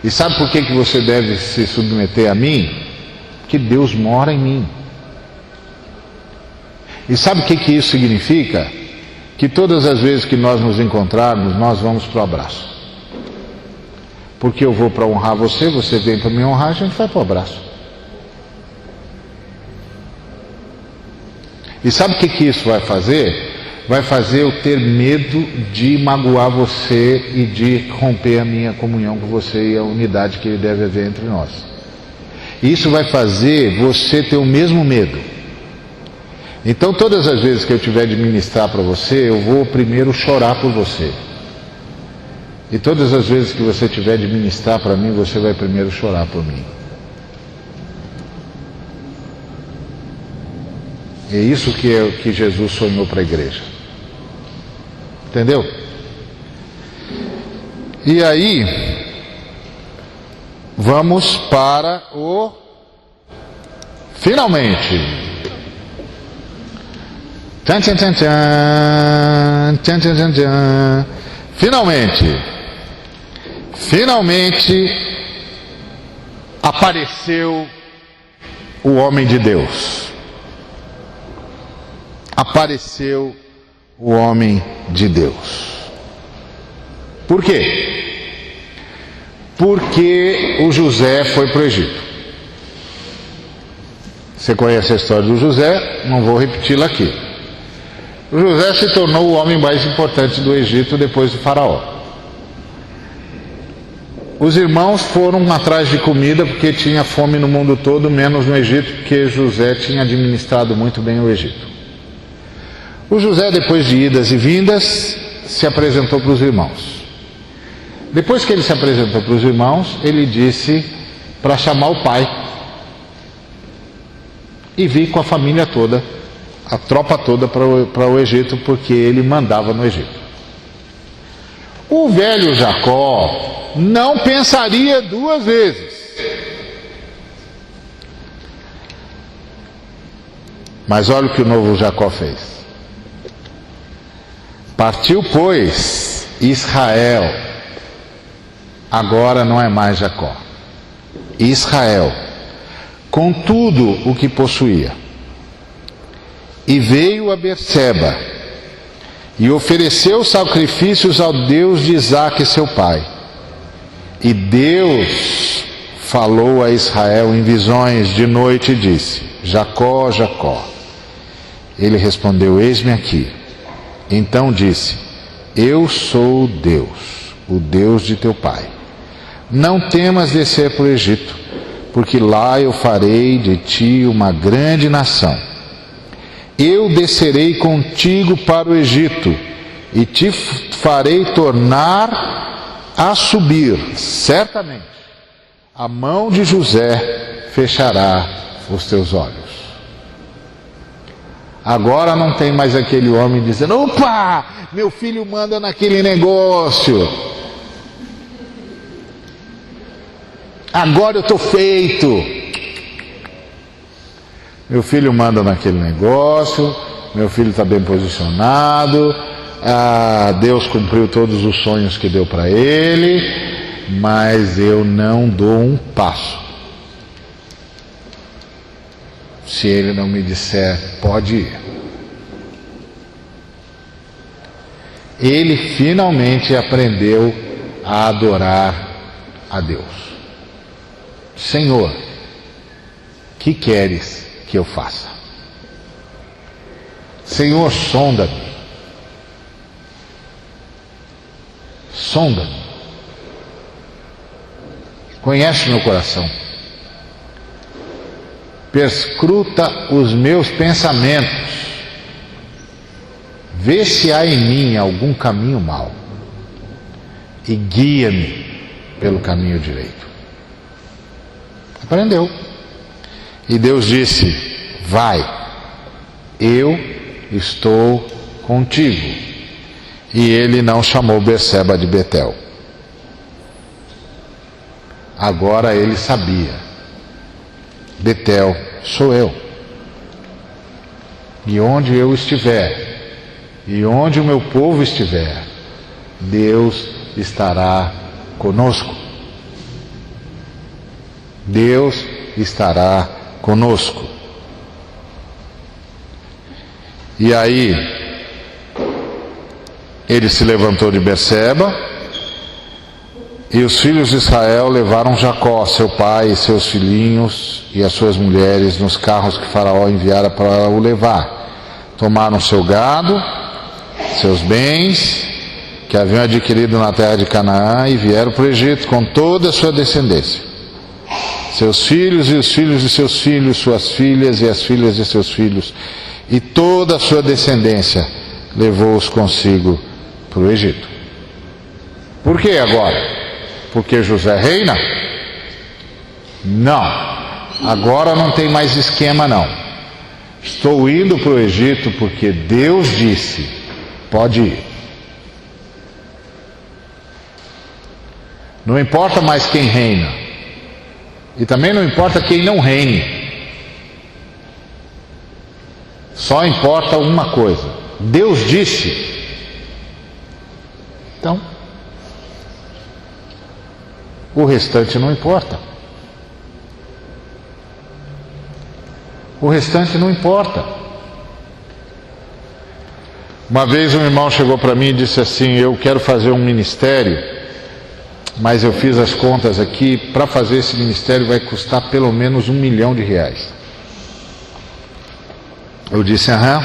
E sabe por que você deve se submeter a mim? Porque Deus mora em mim. E sabe o que isso significa? Que todas as vezes que nós nos encontrarmos, nós vamos para o abraço. Porque eu vou para honrar você, você vem para me honrar, a gente vai para o abraço. E sabe o que isso vai fazer? Vai fazer eu ter medo de magoar você e de romper a minha comunhão com você e a unidade que deve haver entre nós. Isso vai fazer você ter o mesmo medo. Então todas as vezes que eu tiver de ministrar para você, eu vou primeiro chorar por você. E todas as vezes que você tiver de ministrar para mim, você vai primeiro chorar por mim. É isso que Jesus sonhou para a igreja. Entendeu? E aí, vamos para o finalmente. Tchan, tchan, tchan, tchan. Tchan, tchan, tchan, tchan. Finalmente apareceu o homem de Deus. Apareceu o homem de Deus. Por quê? Porque o José foi para o Egito. Você conhece a história do José, não vou repeti-la aqui. O José se tornou o homem mais importante do Egito depois do faraó. Os irmãos foram atrás de comida porque tinha fome no mundo todo, menos no Egito, porque José tinha administrado muito bem o Egito. O José, depois de idas e vindas, se apresentou para os irmãos. Depois que ele se apresentou para os irmãos, ele disse para chamar o pai e vir com a família toda, a tropa toda para o Egito, porque ele mandava no Egito. O velho Jacó não pensaria duas vezes. Mas olha o que o novo Jacó fez. Partiu, pois, Israel. Agora não é mais Jacó. Israel, com tudo o que possuía. E veio a Berseba, e ofereceu sacrifícios ao Deus de Isaque, seu pai. E Deus falou a Israel em visões de noite e disse: Jacó, Jacó. Ele respondeu: eis-me aqui. Então disse: eu sou Deus, o Deus de teu pai. Não temas descer para o Egito, porque lá eu farei de ti uma grande nação. Eu descerei contigo para o Egito, e te farei tornar a subir. Certamente a mão de José fechará os teus olhos. Agora não tem mais aquele homem dizendo: opa, meu filho manda naquele negócio, agora eu estou feito. Meu filho manda naquele negócio, meu filho está bem posicionado, Deus cumpriu todos os sonhos que deu para ele, mas eu não dou um passo se ele não me disser: pode ir. Ele finalmente aprendeu a adorar a Deus. Senhor, que queres que eu faça? Senhor, sonda-me. Sonda-me. conhece meu coração, perscruta os meus pensamentos, vê se há em mim algum caminho mau e guia-me pelo caminho direito. Aprendeu. E Deus disse: vai, eu estou contigo. E ele não chamou Berseba de Betel. Agora ele sabia: Betel sou eu. E onde eu estiver, e onde o meu povo estiver, Deus estará conosco. Deus estará conosco. E aí, ele se levantou de Berseba, e os filhos de Israel levaram Jacó, seu pai, e seus filhinhos e as suas mulheres nos carros que Faraó enviara para o levar. Tomaram seu gado, seus bens que haviam adquirido na terra de Canaã, e vieram para o Egito com toda a sua descendência. Seus filhos e os filhos de seus filhos, suas filhas e as filhas de seus filhos, e toda a sua descendência levou-os consigo para o Egito. Por que agora? Porque José reina? Não. Agora não tem mais esquema não. Estou indo para o Egito porque Deus disse, pode ir. Não importa mais quem reina. E também não importa quem não reine. Só importa uma coisa: Deus disse. Então, o restante não importa. O restante não importa. Uma vez um irmão chegou para mim e disse assim: eu quero fazer um ministério, mas eu fiz as contas aqui, para fazer esse ministério vai custar pelo menos R$1 milhão. Eu disse: aham.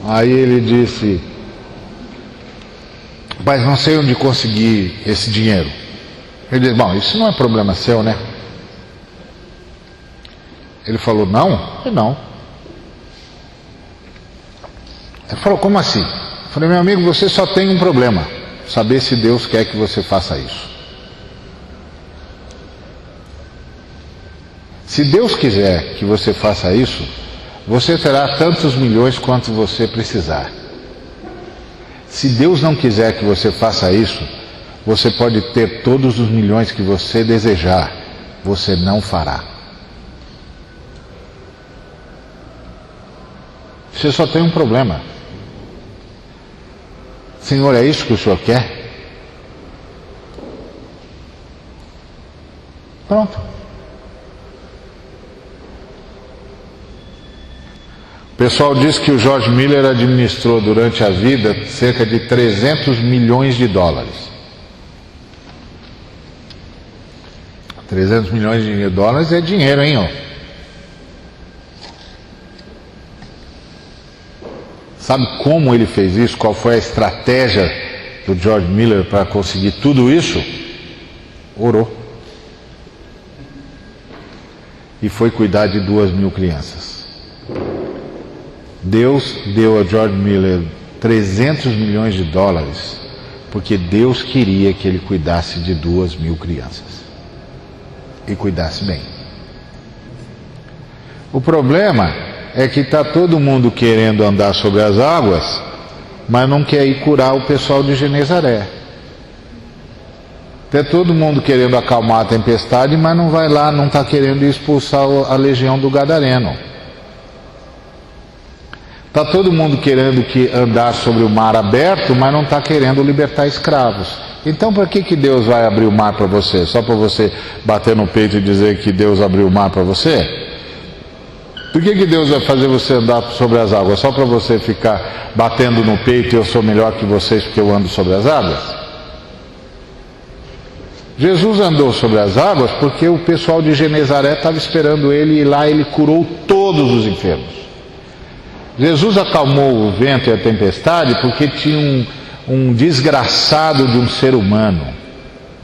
Aí ele disse: mas não sei onde conseguir esse dinheiro. Eu disse: bom, isso não é problema seu, né? Ele falou: não? Eu não. Ele falou: como assim? Eu falei: meu amigo, você só tem um problema: saber se Deus quer que você faça isso. Se Deus quiser que você faça isso, você terá tantos milhões quanto você precisar. Se Deus não quiser que você faça isso, você pode ter todos os milhões que você desejar, você não fará. Você só tem um problema: Senhor, é isso que o Senhor quer? Pronto. O pessoal diz que o George Miller administrou durante a vida cerca de 300 milhões de dólares. 300 milhões de dólares é dinheiro, hein? Ó. Sabe como ele fez isso? Qual foi a estratégia do George Miller para conseguir tudo isso? Orou. E foi cuidar de 2.000 crianças. Deus deu a George Miller 300 milhões de dólares porque Deus queria que ele cuidasse de 2.000 crianças. E cuidasse bem. O problema é que está todo mundo querendo andar sobre as águas, mas não quer ir curar o pessoal de Genezaré. Está todo mundo querendo acalmar a tempestade, mas não vai lá, não está querendo expulsar a legião do Gadareno. Está todo mundo querendo andar sobre o mar aberto, mas não está querendo libertar escravos. Então para que Deus vai abrir o mar para você? Só para você bater no peito e dizer que Deus abriu o mar para você? Por que Deus vai fazer você andar sobre as águas? Só para você ficar batendo no peito e eu sou melhor que vocês porque eu ando sobre as águas? Jesus andou sobre as águas porque o pessoal de Genezaré estava esperando ele, e lá ele curou todos os enfermos. Jesus acalmou o vento e a tempestade porque tinha um desgraçado de um ser humano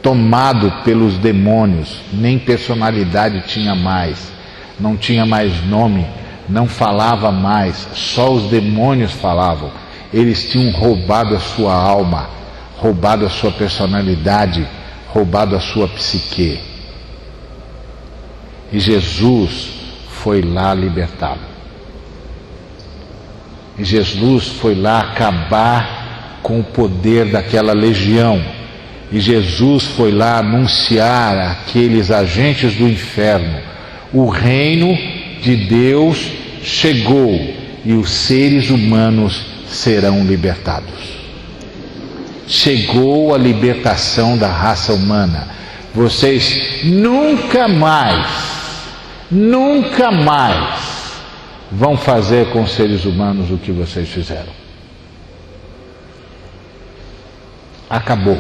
tomado pelos demônios, nem personalidade tinha mais, não tinha mais nome, não falava mais, só os demônios falavam. Eles tinham roubado a sua alma, roubado a sua personalidade, roubado a sua psique. E Jesus foi lá libertá-lo. E Jesus foi lá acabar com o poder daquela legião. E Jesus foi lá anunciar àqueles agentes do inferno: o reino de Deus chegou e os seres humanos serão libertados. Chegou a libertação da raça humana. Vocês nunca mais vão fazer com os seres humanos o que vocês fizeram. Acabou.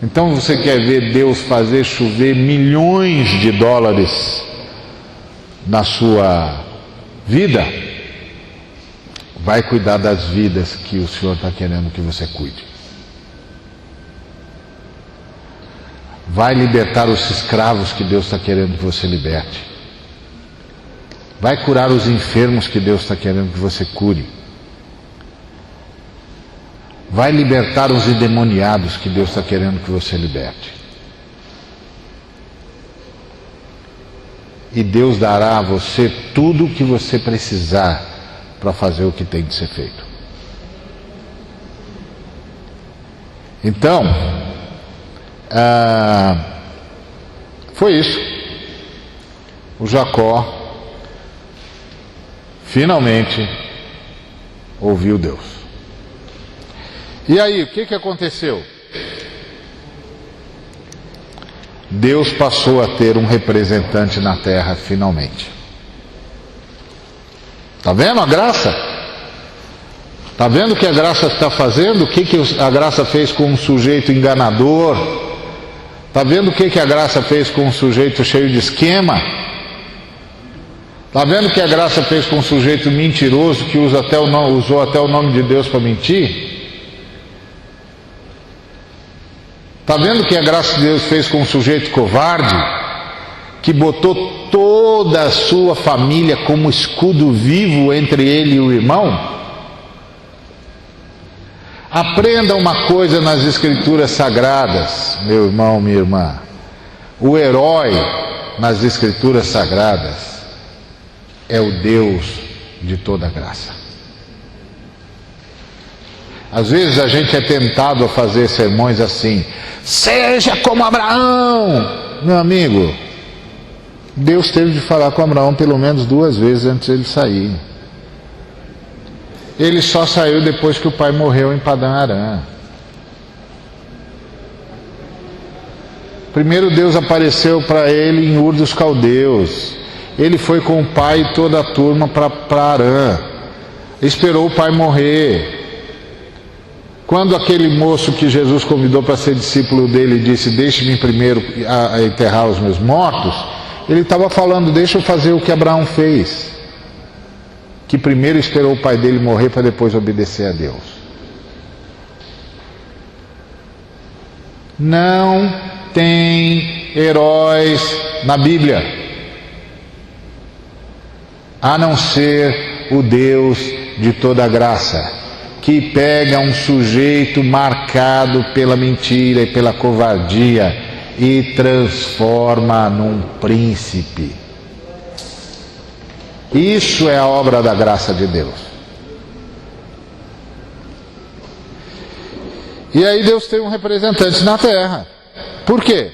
Então você quer ver Deus fazer chover milhões de dólares na sua vida? Vai cuidar das vidas que o Senhor está querendo que você cuide. Vai libertar os escravos que Deus está querendo que você liberte. Vai curar os enfermos que Deus está querendo que você cure. Vai libertar os endemoniados que Deus está querendo que você liberte. E Deus dará a você tudo o que você precisar para fazer o que tem de ser feito. Então, foi isso. O Jacó finalmente ouviu Deus. E aí, o que aconteceu? Deus passou a ter um representante na terra finalmente. Está vendo a graça? Está vendo o que a graça está fazendo? O que a graça fez com um sujeito enganador? Está vendo o que a graça fez com um sujeito cheio de esquema? Está vendo o que a graça fez com um sujeito mentiroso que usou até o nome de Deus para mentir? Está vendo o que a graça de Deus fez com um sujeito covarde, que botou toda a sua família como escudo vivo entre ele e o irmão? Aprenda uma coisa nas Escrituras Sagradas, meu irmão, minha irmã. O herói nas Escrituras Sagradas é o Deus de toda graça. Às vezes a gente é tentado a fazer sermões assim: seja como Abraão. Meu amigo, Deus teve de falar com Abraão pelo menos 2 vezes antes de ele sair. Ele só saiu depois que o pai morreu em Padã Arã. Primeiro Deus apareceu para ele em Ur dos Caldeus. Ele foi com o pai e toda a turma para Arã. Esperou o pai morrer. Quando aquele moço que Jesus convidou para ser discípulo dele disse: deixe-me primeiro a enterrar os meus mortos, ele estava falando: deixa eu fazer o que Abraão fez, que primeiro esperou o pai dele morrer para depois obedecer a Deus. Não tem heróis na Bíblia, a não ser o Deus de toda graça, que pega um sujeito marcado pela mentira e pela covardia e transforma num príncipe. Isso é a obra da graça de Deus. E aí Deus tem um representante na terra. Por quê?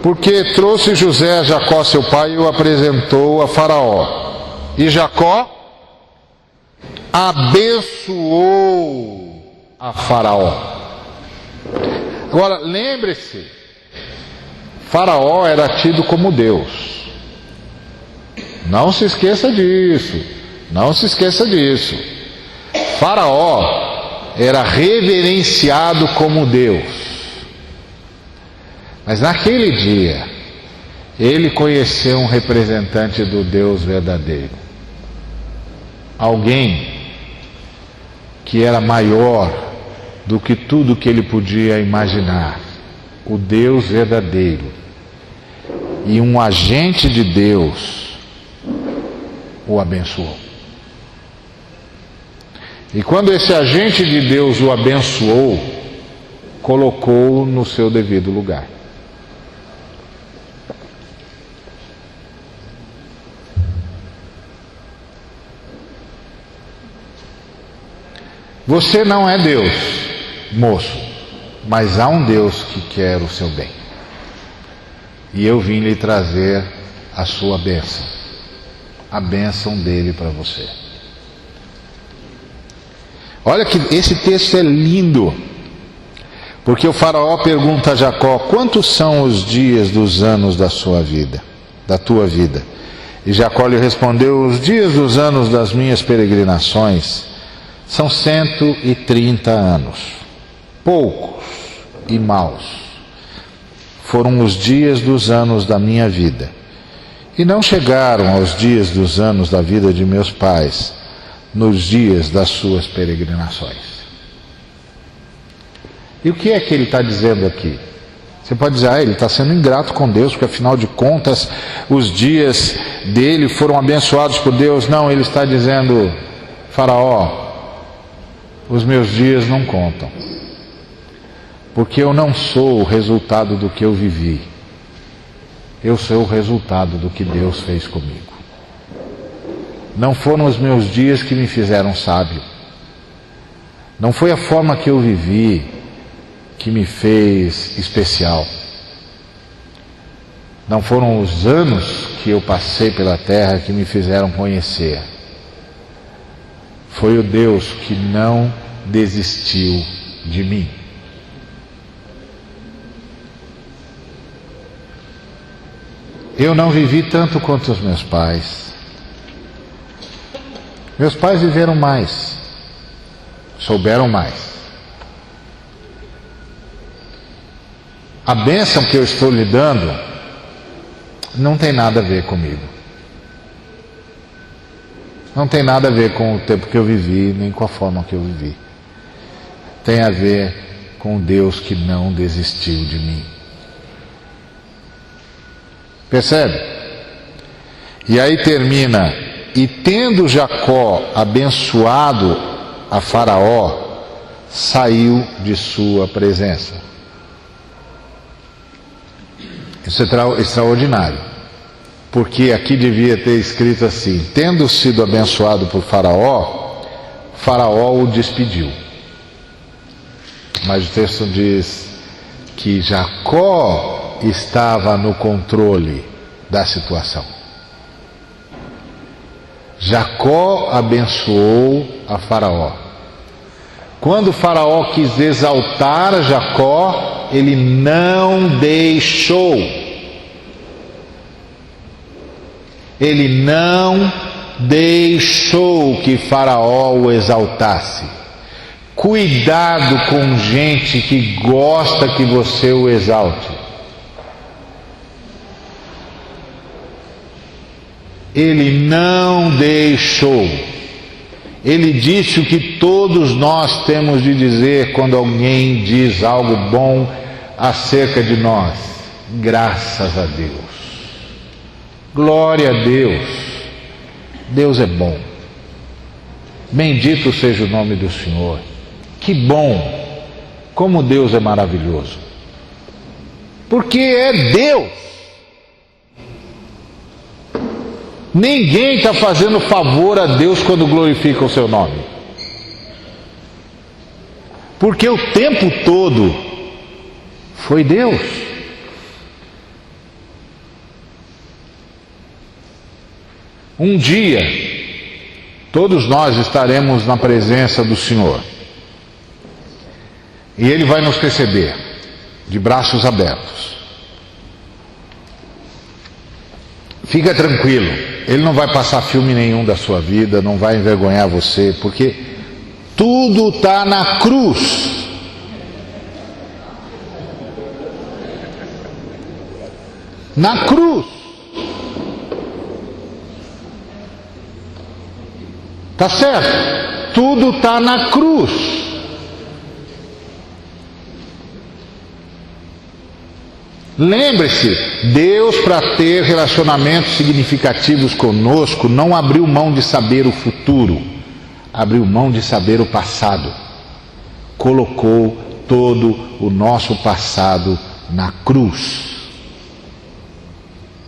Porque trouxe José a Jacó, seu pai, e o apresentou a Faraó. E Jacó abençoou a Faraó. Agora, lembre-se, Faraó era tido como Deus. Não se esqueça disso. Não se esqueça disso. Faraó era reverenciado como Deus. Mas naquele dia, ele conheceu um representante do Deus verdadeiro. Alguém que era maior do que tudo que ele podia imaginar, o Deus verdadeiro, e um agente de Deus o abençoou. E quando esse agente de Deus o abençoou, colocou-o no seu devido lugar. Você não é Deus, moço, mas há um Deus que quer o seu bem. E eu vim lhe trazer a sua bênção, a bênção dele para você. Olha que esse texto é lindo, porque o faraó pergunta a Jacó: quantos são os dias dos anos da sua vida, da tua vida? E Jacó lhe respondeu: os dias dos anos das minhas peregrinações são 130 anos. Poucos e maus foram os dias dos anos da minha vida, e não chegaram aos dias dos anos da vida de meus pais, nos dias das suas peregrinações. E o que é que ele está dizendo aqui? Você pode dizer: ele está sendo ingrato com Deus, porque afinal de contas os dias dele foram abençoados por Deus. Não, ele está dizendo: faraó, os meus dias não contam, porque eu não sou o resultado do que eu vivi, eu sou o resultado do que Deus fez comigo. Não foram os meus dias que me fizeram sábio, não foi a forma que eu vivi que me fez especial, não foram os anos que eu passei pela terra que me fizeram conhecer. Foi o Deus que não desistiu de mim. Eu não vivi tanto quanto os meus pais. Meus pais viveram mais, souberam mais. A bênção que eu estou lhe dando não tem nada a ver comigo. Não tem nada a ver com o tempo que eu vivi, nem com a forma que eu vivi. Tem a ver com Deus que não desistiu de mim. Percebe? E aí termina: e tendo Jacó abençoado a Faraó, saiu de sua presença. Isso é extraordinário. Porque aqui devia ter escrito assim: tendo sido abençoado por Faraó, Faraó o despediu. Mas o texto diz que Jacó estava no controle da situação. Jacó abençoou a Faraó. Quando Faraó quis exaltar Jacó, ele não deixou. Ele não deixou que Faraó o exaltasse. Cuidado com gente que gosta que você o exalte. Ele não deixou. Ele disse o que todos nós temos de dizer quando alguém diz algo bom acerca de nós: graças a Deus. Glória a Deus. Deus é bom. Bendito seja o nome do Senhor. Que bom. Como Deus é maravilhoso. Porque é Deus. Ninguém está fazendo favor a Deus quando glorifica o seu nome. Porque o tempo todo foi Deus. Um dia, todos nós estaremos na presença do Senhor. E Ele vai nos receber de braços abertos. Fica tranquilo, Ele não vai passar filme nenhum da sua vida, não vai envergonhar você, porque tudo está na cruz. Na cruz. Tá certo? tudo está na cruz. Lembre-se, Deus, para ter relacionamentos significativos conosco, não abriu mão de saber o futuro, abriu mão de saber o passado. Colocou todo o nosso passado na cruz.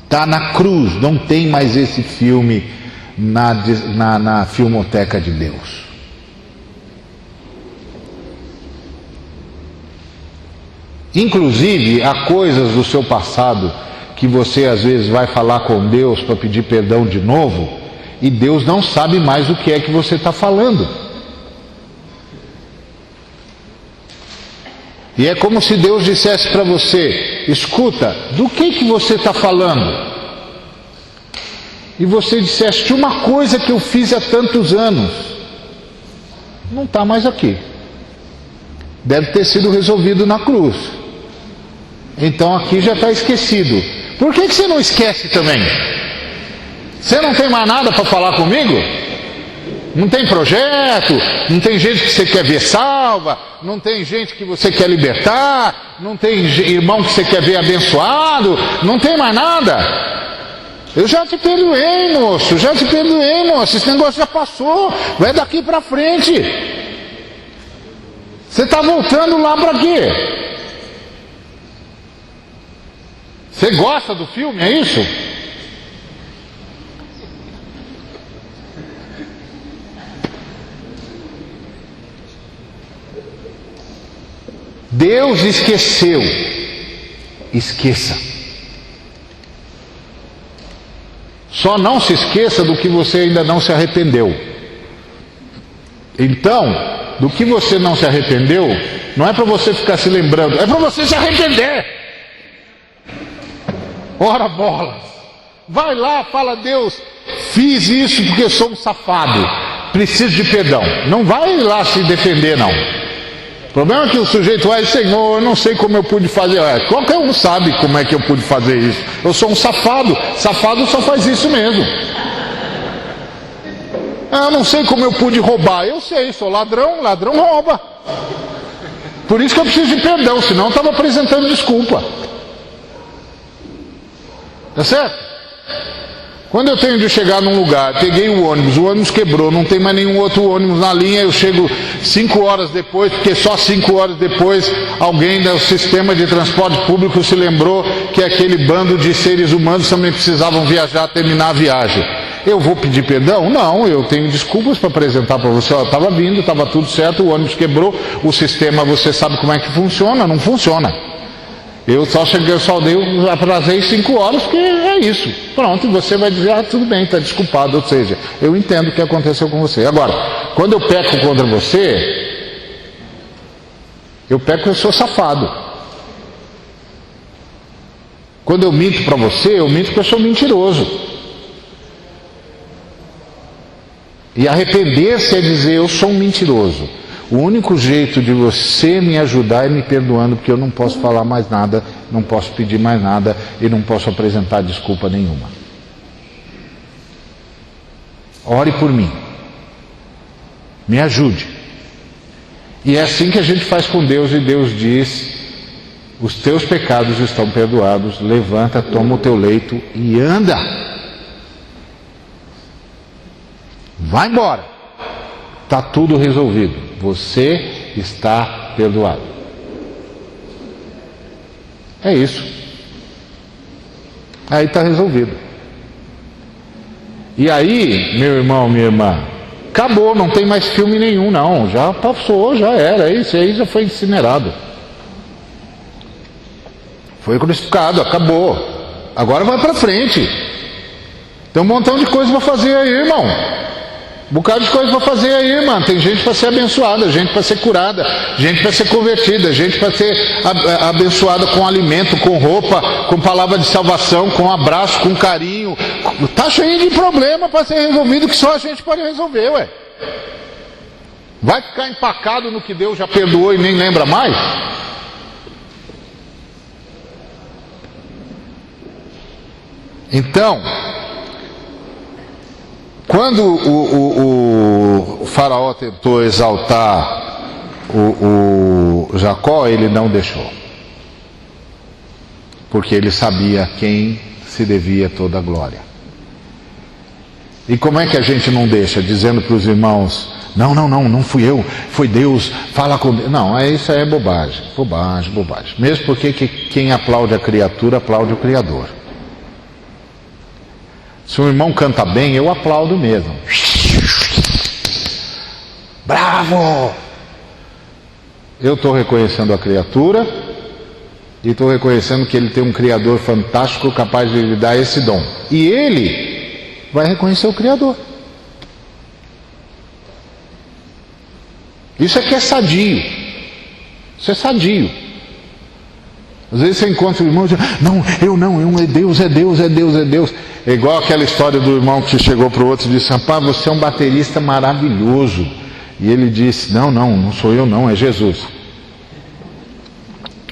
Está na cruz, não tem mais esse filme na filmoteca de Deus. Inclusive, há coisas do seu passado que você às vezes vai falar com Deus para pedir perdão de novo, e Deus não sabe mais o que é que você está falando. E é como se Deus dissesse para você: escuta, do que você está falando? E você dissesse: de uma coisa que eu fiz há tantos anos. Não está mais aqui. Deve ter sido resolvido na cruz. Então aqui já está esquecido. Por que você não esquece também? Você não tem mais nada para falar comigo? Não tem projeto? Não tem gente que você quer ver salva? Não tem gente que você quer libertar? Não tem irmão que você quer ver abençoado? Não tem mais nada? Eu já te perdoei, moço. Já te perdoei, moço. Esse negócio já passou. Vai daqui para frente. Você está voltando lá para quê? Você gosta do filme, é isso? Deus esqueceu. Esqueça. Só não se esqueça do que você ainda não se arrependeu. Então, do que você não se arrependeu, não é para você ficar se lembrando, é para você se arrepender. Ora bolas, vai lá, fala: Deus, fiz isso porque sou um safado, preciso de perdão. Não vai lá se defender, não. O problema é que o sujeito vai: Senhor, eu não sei como eu pude fazer. Qualquer um sabe como é que eu pude fazer isso. Eu sou um safado. Safado só faz isso mesmo. Eu não sei como eu pude roubar. Eu sei, sou ladrão. Ladrão rouba. Por isso que eu preciso de perdão, senão eu estava apresentando desculpa. Tá certo? Quando eu tenho de chegar num lugar, peguei o ônibus quebrou, não tem mais nenhum outro ônibus na linha, eu chego 5 horas depois, porque só 5 horas depois alguém do sistema de transporte público se lembrou que aquele bando de seres humanos também precisavam viajar, terminar a viagem. Eu vou pedir perdão? Não, eu tenho desculpas para apresentar para você. Eu estava vindo, estava tudo certo, o ônibus quebrou, o sistema, você sabe como é que funciona? Não funciona. Eu só cheguei, atrasei 5 horas, porque é isso. Pronto, e você vai dizer: tudo bem, está desculpado. Ou seja, eu entendo o que aconteceu com você. Agora, quando eu peco contra você, eu peco, eu sou safado. Quando eu minto para você, eu minto porque eu sou mentiroso. E arrepender-se é dizer: eu sou um mentiroso. O único jeito de você me ajudar é me perdoando, porque eu não posso falar mais nada, não posso pedir mais nada e não posso apresentar desculpa nenhuma. Ore por mim. Me ajude. E é assim que a gente faz com Deus, e Deus diz: os teus pecados estão perdoados, levanta, toma o teu leito e anda. Vai embora. Está tudo resolvido. Você está perdoado. É isso. Aí está resolvido. E aí, meu irmão, minha irmã, acabou, não tem mais filme nenhum, não. Já passou, já era. Isso aí já foi incinerado. Foi crucificado, acabou. Agora vai para frente. Tem um montão de coisa para fazer aí, irmão. Um bocado de coisa para fazer aí, irmão. Tem gente para ser abençoada, gente para ser curada, gente para ser convertida, gente para ser abençoada com alimento, com roupa, com palavra de salvação, com abraço, com carinho. Tá cheio de problema para ser resolvido que só a gente pode resolver, ué. Vai ficar empacado no que Deus já perdoou e nem lembra mais? Então, Quando o faraó tentou exaltar o Jacó, ele não deixou. Porque ele sabia a quem se devia toda a glória. E como é que a gente não deixa? Dizendo para os irmãos, não fui eu, foi Deus, fala com Deus. Não, isso aí é bobagem. Mesmo porque quem aplaude a criatura, aplaude o Criador. Se um irmão canta bem, eu aplaudo mesmo. Bravo! Eu estou reconhecendo a criatura e estou reconhecendo que ele tem um Criador fantástico capaz de lhe dar esse dom. E ele vai reconhecer o Criador. Isso é que é sadio. Isso é sadio. Às vezes você encontra o irmão e diz, é Deus. É igual aquela história do irmão que chegou para o outro e disse, rapaz, você é um baterista maravilhoso. E ele disse, não sou eu não, é Jesus.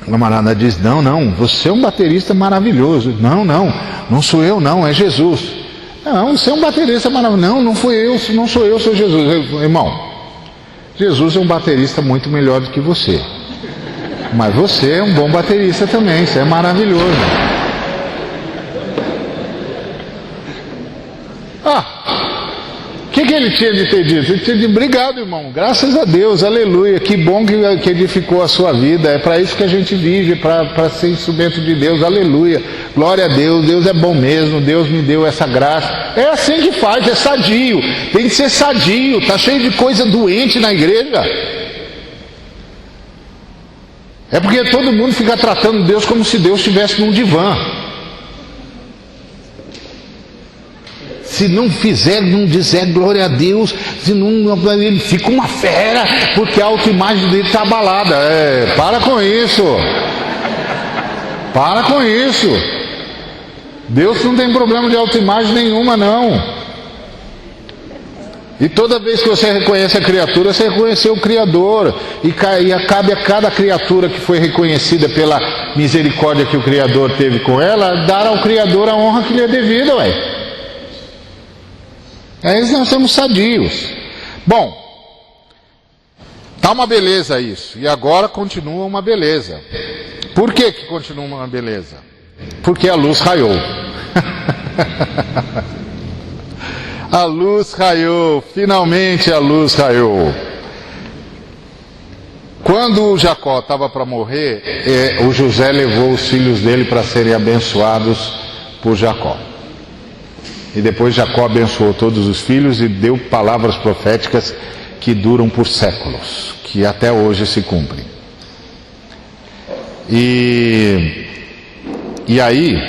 O camarada diz, não, você é um baterista maravilhoso. Não sou eu não, é Jesus. Não, você é um baterista maravilhoso. Não sou eu, sou Jesus. Irmão, Jesus é um baterista muito melhor do que você. Mas você é um bom baterista também, isso é maravilhoso. O que ele tinha de ter dito? Ele tinha de obrigado, irmão, graças a Deus, aleluia, que bom que edificou a sua vida, é para isso que a gente vive, para ser instrumento de Deus, aleluia, glória a Deus, Deus é bom mesmo, Deus me deu essa graça. É assim que faz, é sadio, tem que ser sadio, está cheio de coisa doente na igreja. É porque todo mundo fica tratando Deus como se Deus estivesse num divã. Se não fizer, não dizer glória a Deus, se não, ele fica uma fera, porque a autoimagem dele está abalada. Para com isso. Para com isso. Deus não tem problema de autoimagem nenhuma, não. E toda vez que você reconhece a criatura, você reconheceu o Criador. E cabe a cada criatura que foi reconhecida pela misericórdia que o Criador teve com ela, dar ao Criador a honra que lhe é devida, Aí nós somos sadios. Bom, tá uma beleza isso. E agora continua uma beleza. Por que continua uma beleza? Porque a luz raiou. A luz raiou, finalmente a luz raiou. Quando o Jacó estava para morrer, o José levou os filhos dele para serem abençoados por Jacó. E depois Jacó abençoou todos os filhos e deu palavras proféticas que duram por séculos, que até hoje se cumprem. E aí,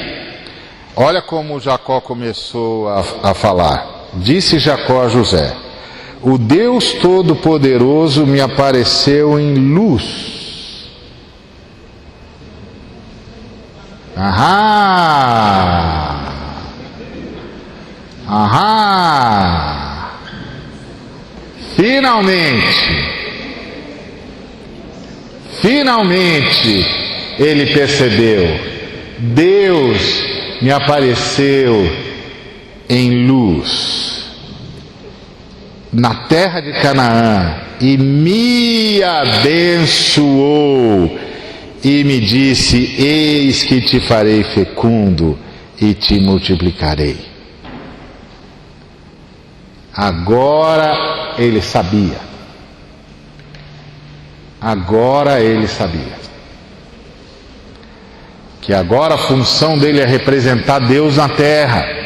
olha como Jacó começou a falar. Disse Jacó a José, o Deus Todo-Poderoso me apareceu em luz. Finalmente ele percebeu, Deus me apareceu em luz na terra de Canaã e me abençoou e me disse, eis que te farei fecundo e te multiplicarei. Agora ele sabia. Que agora a função dele é representar Deus na terra.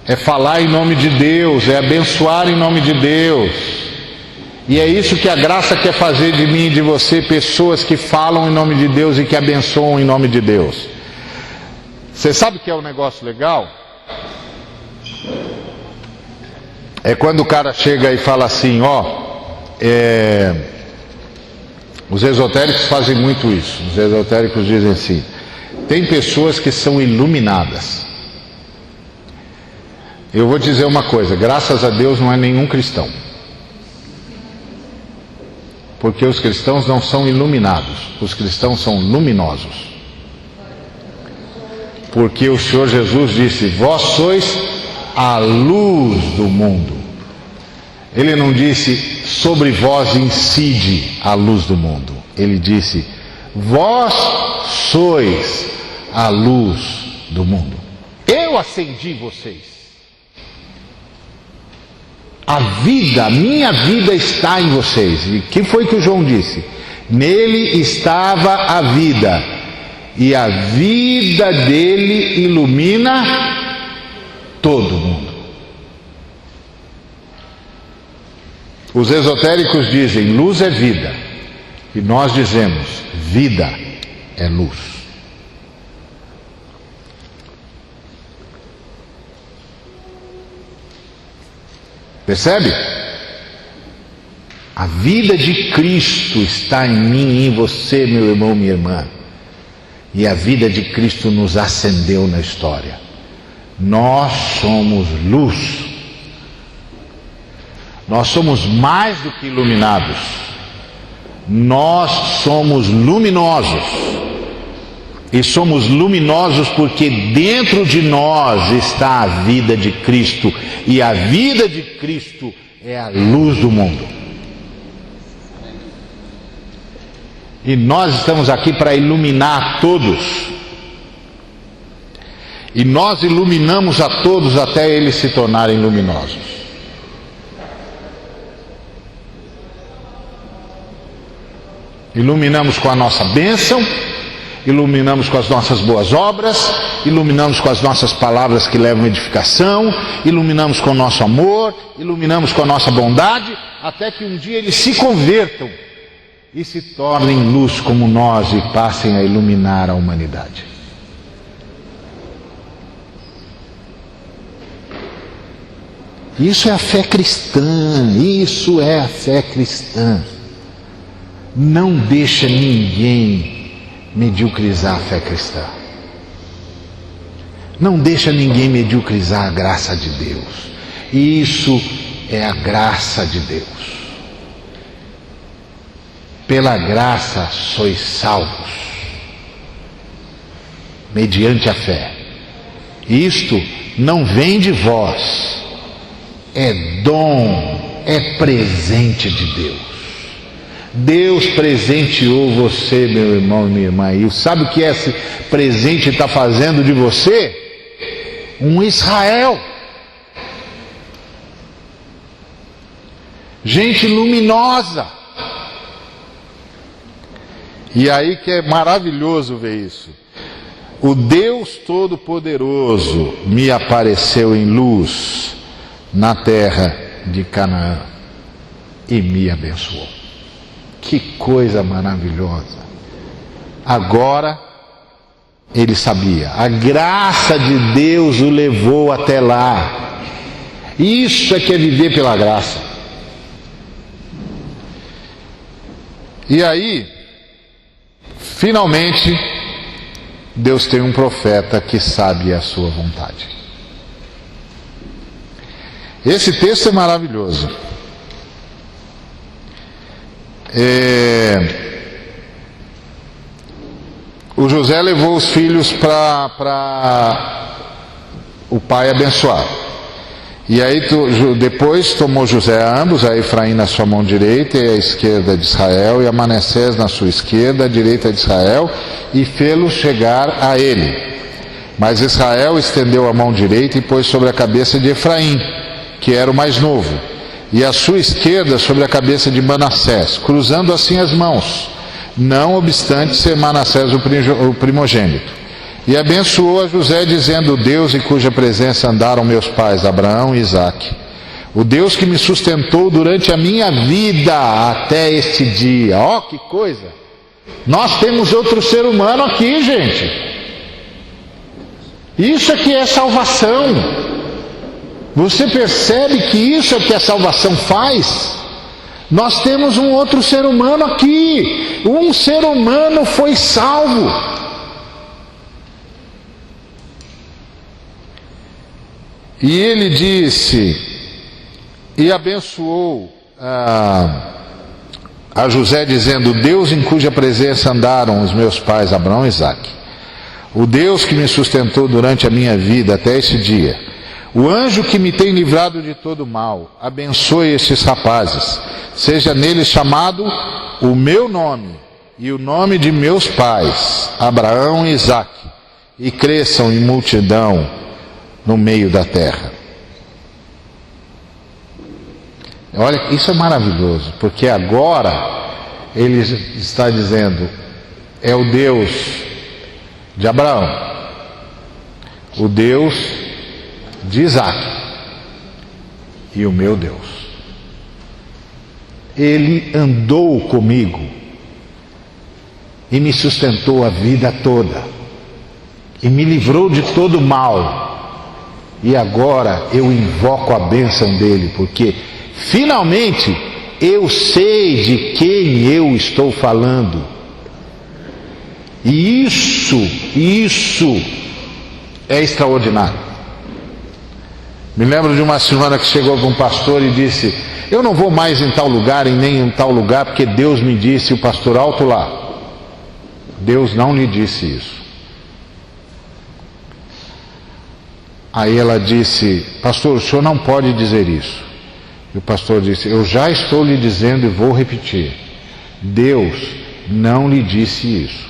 É falar em nome de Deus, é abençoar em nome de Deus. E é isso que a graça quer fazer de mim e de você, pessoas que falam em nome de Deus e que abençoam em nome de Deus. Você sabe o que é um negócio legal? É quando o cara chega e fala assim, os esotéricos fazem muito isso. Os esotéricos dizem assim, tem pessoas que são iluminadas. Eu vou dizer uma coisa, graças a Deus não é nenhum cristão. Porque os cristãos não são iluminados, os cristãos são luminosos. Porque o Senhor Jesus disse, vós sois a luz do mundo. Ele não disse, sobre vós incide a luz do mundo. Ele disse, vós sois a luz do mundo. Eu acendi vocês. A vida, a minha vida está em vocês. E o que foi que o João disse? Nele estava a vida, e a vida dele ilumina todo mundo. Os esotéricos dizem, luz é vida, e nós dizemos, vida é luz. Percebe? A vida de Cristo está em mim e em você, meu irmão, minha irmã. E a vida de Cristo nos acendeu na história. Nós somos luz. Nós somos mais do que iluminados. Nós somos luminosos. E somos luminosos porque dentro de nós está a vida de Cristo. E a vida de Cristo é a luz do mundo. E nós estamos aqui para iluminar a todos. E nós iluminamos a todos até eles se tornarem luminosos. Iluminamos com a nossa bênção, iluminamos com as nossas boas obras, iluminamos com as nossas palavras que levam edificação, iluminamos com o nosso amor, iluminamos com a nossa bondade, até que um dia eles se convertam e se tornem luz como nós e passem a iluminar a humanidade. Isso é a fé cristã, isso é a fé cristã. Não deixa ninguém mediocrizar a fé cristã. Não deixa ninguém mediocrizar a graça de Deus. Isso é a graça de Deus. Pela graça sois salvos, mediante a fé. Isto não vem de vós, é dom, é presente de Deus. Deus presenteou você, meu irmão e minha irmã. E sabe o que esse presente está fazendo de você? Um Israel. Gente luminosa. E aí que é maravilhoso ver isso. O Deus Todo-Poderoso me apareceu em luz na terra de Canaã e me abençoou. Que coisa maravilhosa. Agora ele sabia, a graça de Deus o levou até lá. Isso é que é viver pela graça. E aí, finalmente, Deus tem um profeta que sabe a sua vontade. Esse texto é maravilhoso. O José levou os filhos para o pai abençoar. E aí depois tomou José a ambos, a Efraim na sua mão direita e a esquerda de Israel, e a Manassés na sua esquerda, a direita de Israel, e fê-los chegar a ele. Mas Israel estendeu a mão direita e pôs sobre a cabeça de Efraim, que era o mais novo, e a sua esquerda sobre a cabeça de Manassés, cruzando assim as mãos, não obstante ser Manassés o primogênito. E abençoou a José, dizendo: o Deus em cuja presença andaram meus pais, Abraão e Isaque, o Deus que me sustentou durante a minha vida até este dia. Ó, que coisa! Nós temos outro ser humano aqui, gente. Isso aqui é salvação. Você percebe que isso é o que a salvação faz? Nós temos um outro ser humano aqui. Um ser humano foi salvo. E ele disse, e abençoou a José, dizendo: o Deus em cuja presença andaram os meus pais, Abraão e Isaque, o Deus que me sustentou durante a minha vida até esse dia, O anjo que me tem livrado de todo mal, abençoe estes rapazes. Seja neles chamado o meu nome e o nome de meus pais, Abraão e Isaque, e cresçam em multidão no meio da terra. Olha, isso é maravilhoso, porque agora ele está dizendo, é o Deus de Abraão, o Deus de Isaque e o meu Deus. Ele andou comigo e me sustentou a vida toda e me livrou de todo mal, e agora eu invoco a bênção dele, porque finalmente eu sei de quem eu estou falando. E isso é extraordinário. Me lembro de uma senhora que chegou para um pastor e disse, eu não vou mais em tal lugar e nem em tal lugar, porque Deus me disse, o pastor alto lá. Deus não lhe disse isso. Aí ela disse, pastor, o senhor não pode dizer isso. E o pastor disse, eu já estou lhe dizendo e vou repetir. Deus não lhe disse isso.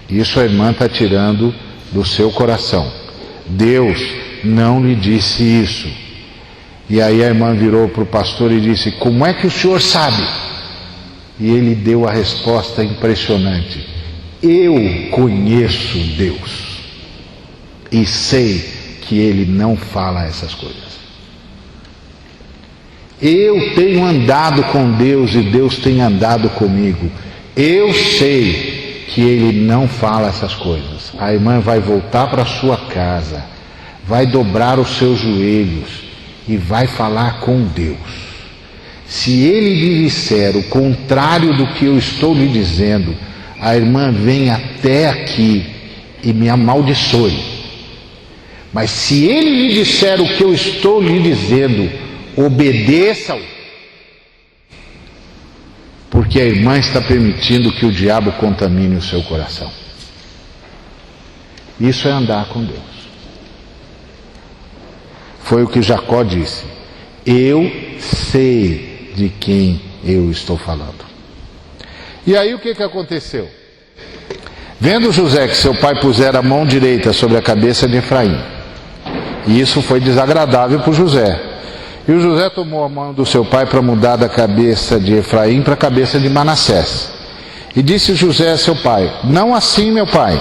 Isso a irmã está tirando do seu coração. Deus não lhe disse isso. E aí a irmã virou para o pastor e disse, como é que o senhor sabe? E ele deu a resposta impressionante. Eu conheço Deus. E sei que Ele não fala essas coisas. Eu tenho andado com Deus e Deus tem andado comigo. Eu sei que Ele não fala essas coisas. A irmã vai voltar para sua casa, vai dobrar os seus joelhos e vai falar com Deus. Se Ele lhe disser o contrário do que eu estou lhe dizendo, a irmã vem até aqui e me amaldiçoe. Mas se Ele lhe disser o que eu estou lhe dizendo, obedeça-o. Porque a irmã está permitindo que o diabo contamine o seu coração. Isso é andar com Deus. Foi o que Jacó disse. Eu sei de quem eu estou falando. E aí o que aconteceu? Vendo José que seu pai pusera a mão direita sobre a cabeça de Efraim, e isso foi desagradável para José. E o José tomou a mão do seu pai para mudar da cabeça de Efraim para a cabeça de Manassés. E disse José a seu pai, não assim, meu pai,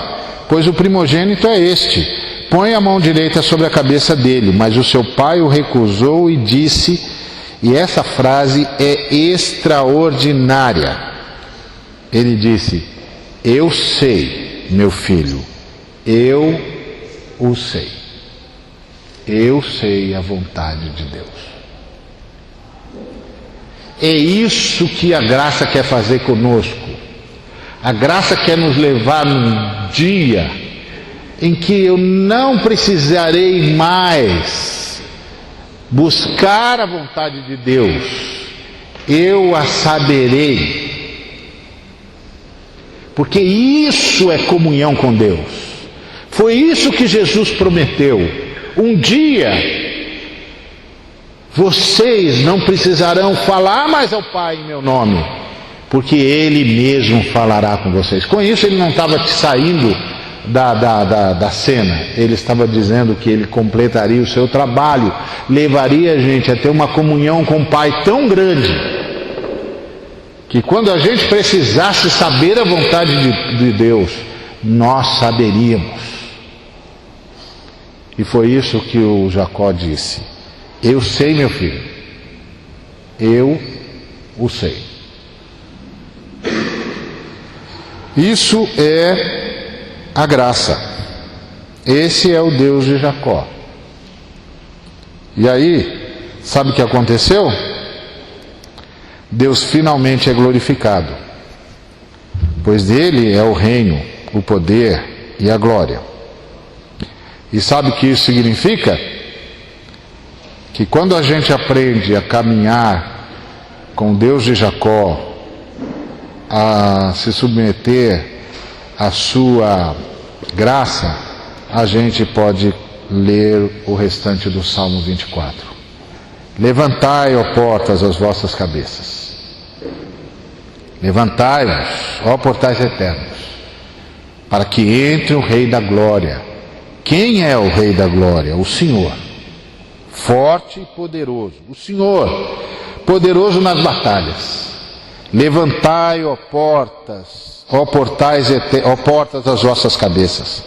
pois o primogênito é este. Põe a mão direita sobre a cabeça dele. Mas o seu pai o recusou e disse, e essa frase é extraordinária. Ele disse, eu sei, meu filho, eu o sei. Eu sei a vontade de Deus. É isso que a graça quer fazer conosco. A graça quer nos levar num dia em que eu não precisarei mais buscar a vontade de Deus. Eu a saberei. Porque isso é comunhão com Deus. Foi isso que Jesus prometeu. Um dia, vocês não precisarão falar mais ao Pai em meu nome, porque Ele mesmo falará com vocês. Com isso Ele não estava saindo da cena, Ele estava dizendo que Ele completaria o seu trabalho, levaria a gente a ter uma comunhão com o Pai tão grande, que quando a gente precisasse saber a vontade de Deus, nós saberíamos. E foi isso que o Jacó disse. Eu sei, meu filho. Eu o sei. Isso é a graça. Esse é o Deus de Jacó. E aí, sabe o que aconteceu? Deus finalmente é glorificado. Pois dele é o reino, o poder e a glória. E sabe o que isso significa? Que quando a gente aprende a caminhar com Deus de Jacó, a se submeter à sua graça, a gente pode ler o restante do Salmo 24. Levantai, ó portas, as vossas cabeças. Levantai-vos, ó portais eternos, para que entre o Rei da Glória. Quem é o Rei da Glória? O Senhor, forte e poderoso. O Senhor, poderoso nas batalhas. Levantai, ó portas, ó portas as vossas cabeças.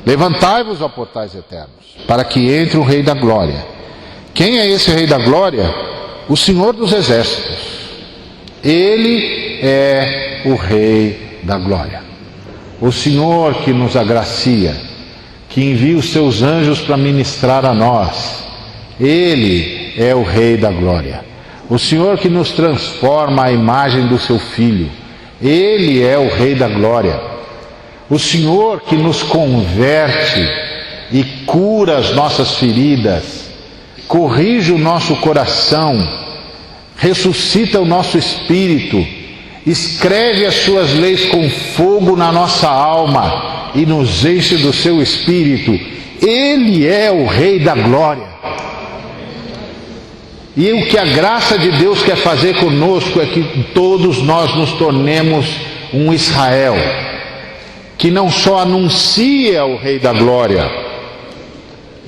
Levantai-vos, ó portais eternos, para que entre o Rei da Glória. Quem é esse Rei da Glória? O Senhor dos Exércitos. Ele é o Rei da Glória. O Senhor que nos agracia, que envia os seus anjos para ministrar a nós. Ele é o Rei da Glória. O Senhor que nos transforma à imagem do seu Filho. Ele é o Rei da Glória. O Senhor que nos converte e cura as nossas feridas, corrige o nosso coração, ressuscita o nosso espírito, escreve as suas leis com fogo na nossa alma e nos enche do seu espírito. Ele é o Rei da Glória. E o que a graça de Deus quer fazer conosco é que todos nós nos tornemos um Israel que não só anuncia o Rei da Glória,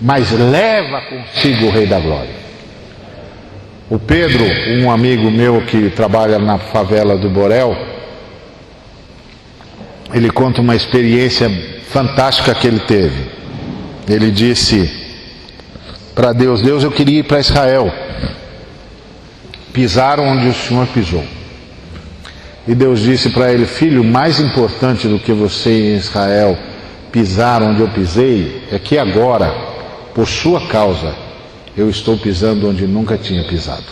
mas leva consigo o Rei da Glória. O Pedro, um amigo meu que trabalha na favela do Borel, ele conta uma experiência fantástica que ele teve. Ele disse para Deus: Deus, eu queria ir para Israel, pisar onde o Senhor pisou. E Deus disse para ele: filho, mais importante do que você em Israel pisar onde eu pisei, é que agora, por sua causa, eu estou pisando onde nunca tinha pisado.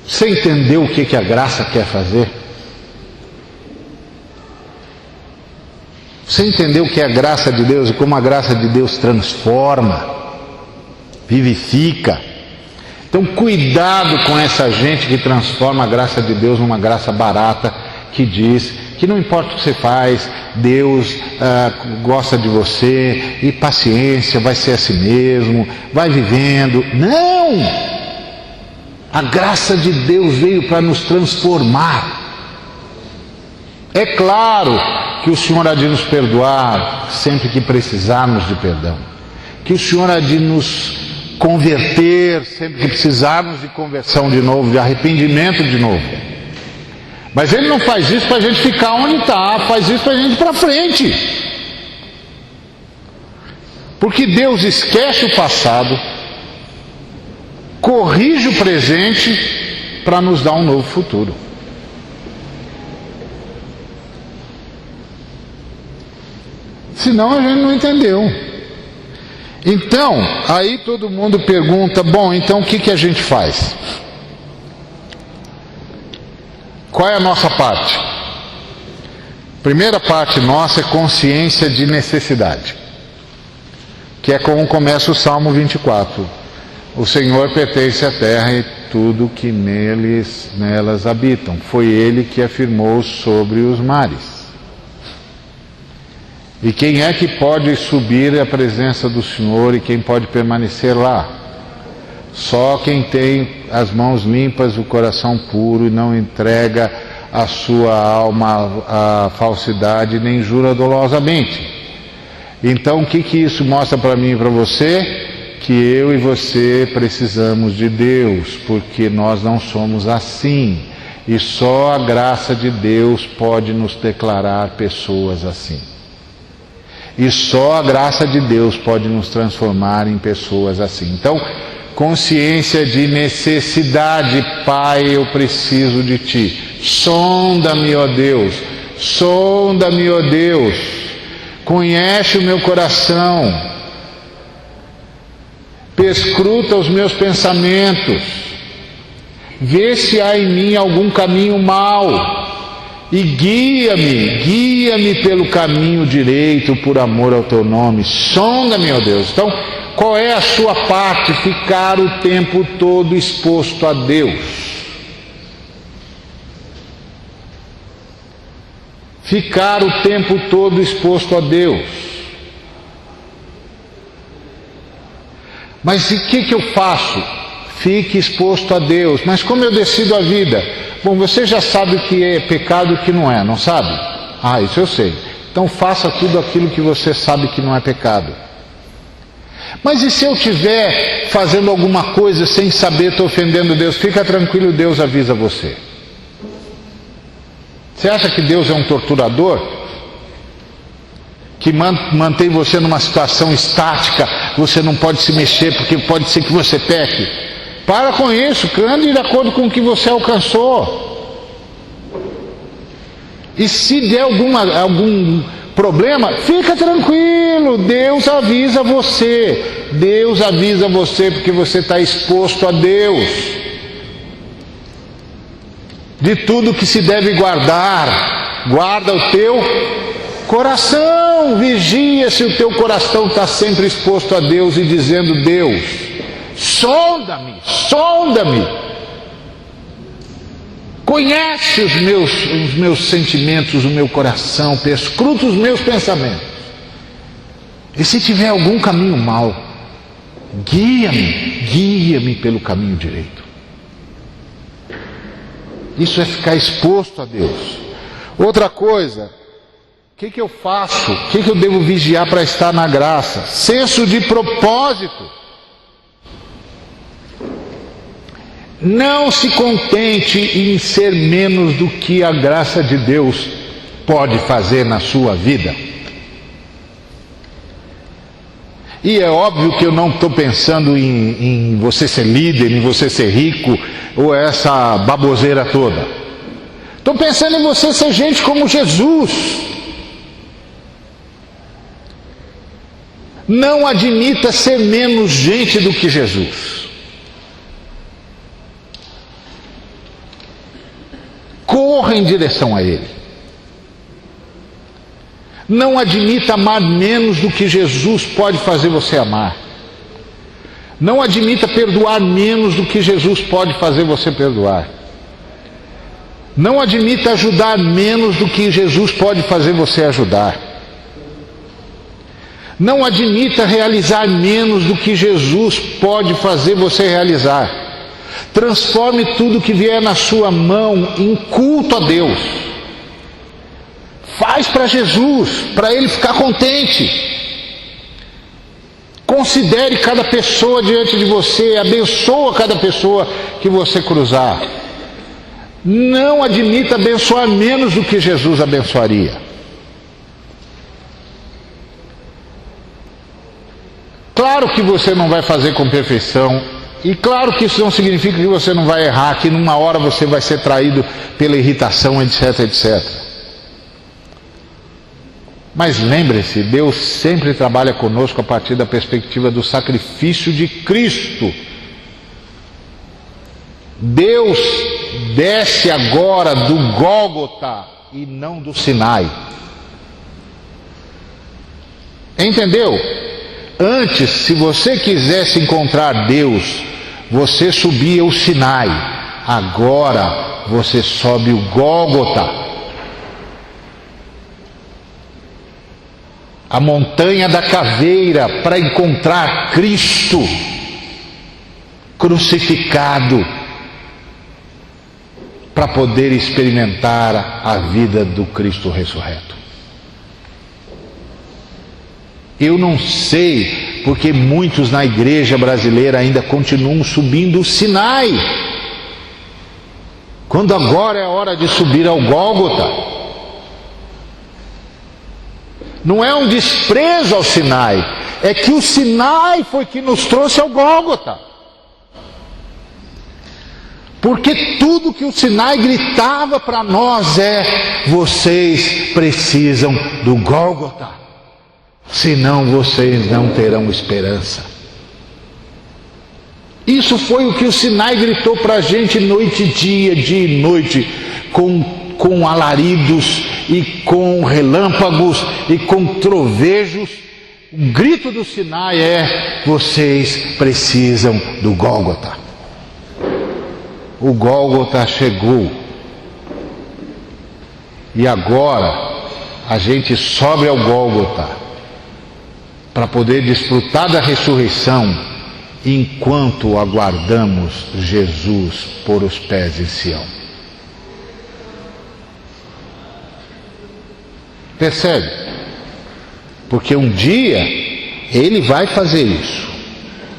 Você entendeu o que a graça quer fazer? Você entendeu o que é a graça de Deus e como a graça de Deus transforma, vivifica? Então cuidado com essa gente que transforma a graça de Deus numa graça barata, que diz que não importa o que você faz, Deus gosta de você, e paciência, vai ser assim mesmo, vai vivendo. Não! A graça de Deus veio para nos transformar. É claro que o Senhor há de nos perdoar sempre que precisarmos de perdão, que o Senhor há de nos converter sempre que precisarmos de conversão de novo, de arrependimento de novo. Mas Ele não faz isso para a gente ficar onde está, faz isso para a gente ir para frente. Porque Deus esquece o passado, corrige o presente para nos dar um novo futuro. Senão a gente não entendeu. Então, aí todo mundo pergunta: bom, então o que a gente faz? Qual é a nossa parte? Primeira parte nossa é consciência de necessidade, que é como começa o Salmo 24. O Senhor pertence à terra e tudo que nelas habitam. Foi Ele que afirmou sobre os mares. E quem é que pode subir à presença do Senhor e quem pode permanecer lá? Só quem tem as mãos limpas, o coração puro e não entrega a sua alma à falsidade nem jura dolosamente. Então o que isso mostra para mim e para você? Que eu e você precisamos de Deus, porque nós não somos assim. E só a graça de Deus pode nos declarar pessoas assim. E só a graça de Deus pode nos transformar em pessoas assim. Então, consciência de necessidade. Pai, eu preciso de Ti. Sonda-me, ó Deus. Sonda-me, ó Deus. Conhece o meu coração. Perscruta os meus pensamentos. Vê se há em mim algum caminho mau. E guia-me pelo caminho direito, por amor ao Teu nome. Sonda-me, ó Deus. Então, qual é a sua parte? Ficar o tempo todo exposto a Deus. ficar o tempo todo exposto a Deus. Mas o que eu faço? Fique exposto a Deus. Mas como eu decido a vida? Bom, você já sabe o que é pecado e o que não é, não sabe? Ah, isso eu sei. Então faça tudo aquilo que você sabe que não é pecado. Mas e se eu estiver fazendo alguma coisa sem saber, estou ofendendo Deus? Fica tranquilo, Deus avisa você. Você acha que Deus é um torturador? Que mantém você numa situação estática, você não pode se mexer porque pode ser que você peque? Para com isso, ande de acordo com o que você alcançou. E se der algum problema, fica tranquilo, Deus avisa você. Deus avisa você porque você está exposto a Deus. De tudo que se deve guardar, guarda o teu coração. Vigia se o teu coração está sempre exposto a Deus e dizendo: Deus, sonda-me, sonda-me. Conhece os meus sentimentos, o meu coração, perscruta os meus pensamentos. E se tiver algum caminho mau, guia-me pelo caminho direito. Isso é ficar exposto a Deus. Outra coisa, o que eu faço? O que eu devo vigiar para estar na graça? Senso de propósito. Não se contente em ser menos do que a graça de Deus pode fazer na sua vida. E é óbvio que eu não estou pensando em você ser líder, em você ser rico, ou essa baboseira toda. Estou pensando em você ser gente como Jesus. Não admita ser menos gente do que Jesus. Corra em direção a Ele. Não admita amar menos do que Jesus pode fazer você amar. Não admita perdoar menos do que Jesus pode fazer você perdoar. Não admita ajudar menos do que Jesus pode fazer você ajudar. Não admita realizar menos do que Jesus pode fazer você realizar. Transforme tudo que vier na sua mão em culto a Deus. Faz para Jesus, para Ele ficar contente. Considere cada pessoa diante de você, abençoa cada pessoa que você cruzar. Não admita abençoar menos do que Jesus abençoaria. Claro que você não vai fazer com perfeição, e claro que isso não significa que você não vai errar, que numa hora você vai ser traído pela irritação, etc, etc. Mas lembre-se, Deus sempre trabalha conosco a partir da perspectiva do sacrifício de Cristo. Deus desce agora do Gólgota e não do Sinai. Entendeu? Antes, se você quisesse encontrar Deus, você subia o Sinai. Agora você sobe o Gólgota, a montanha da caveira, para encontrar Cristo crucificado, para poder experimentar a vida do Cristo ressurreto. Eu não sei porque muitos na igreja brasileira ainda continuam subindo o Sinai, quando agora é a hora de subir ao Gólgota. Não é um desprezo ao Sinai, é que o Sinai foi que nos trouxe ao Gólgota. Porque tudo que o Sinai gritava para nós é: vocês precisam do Gólgota, senão vocês não terão esperança. Isso foi o que o Sinai gritou para a gente noite e dia e noite, com alaridos e com relâmpagos e com trovejos. O grito do Sinai é: vocês precisam do Gólgota. O Gólgota chegou. E agora a gente sobe ao Gólgota para poder desfrutar da ressurreição enquanto aguardamos Jesus pôr os pés em Sião. Percebe? Porque um dia ele vai fazer isso.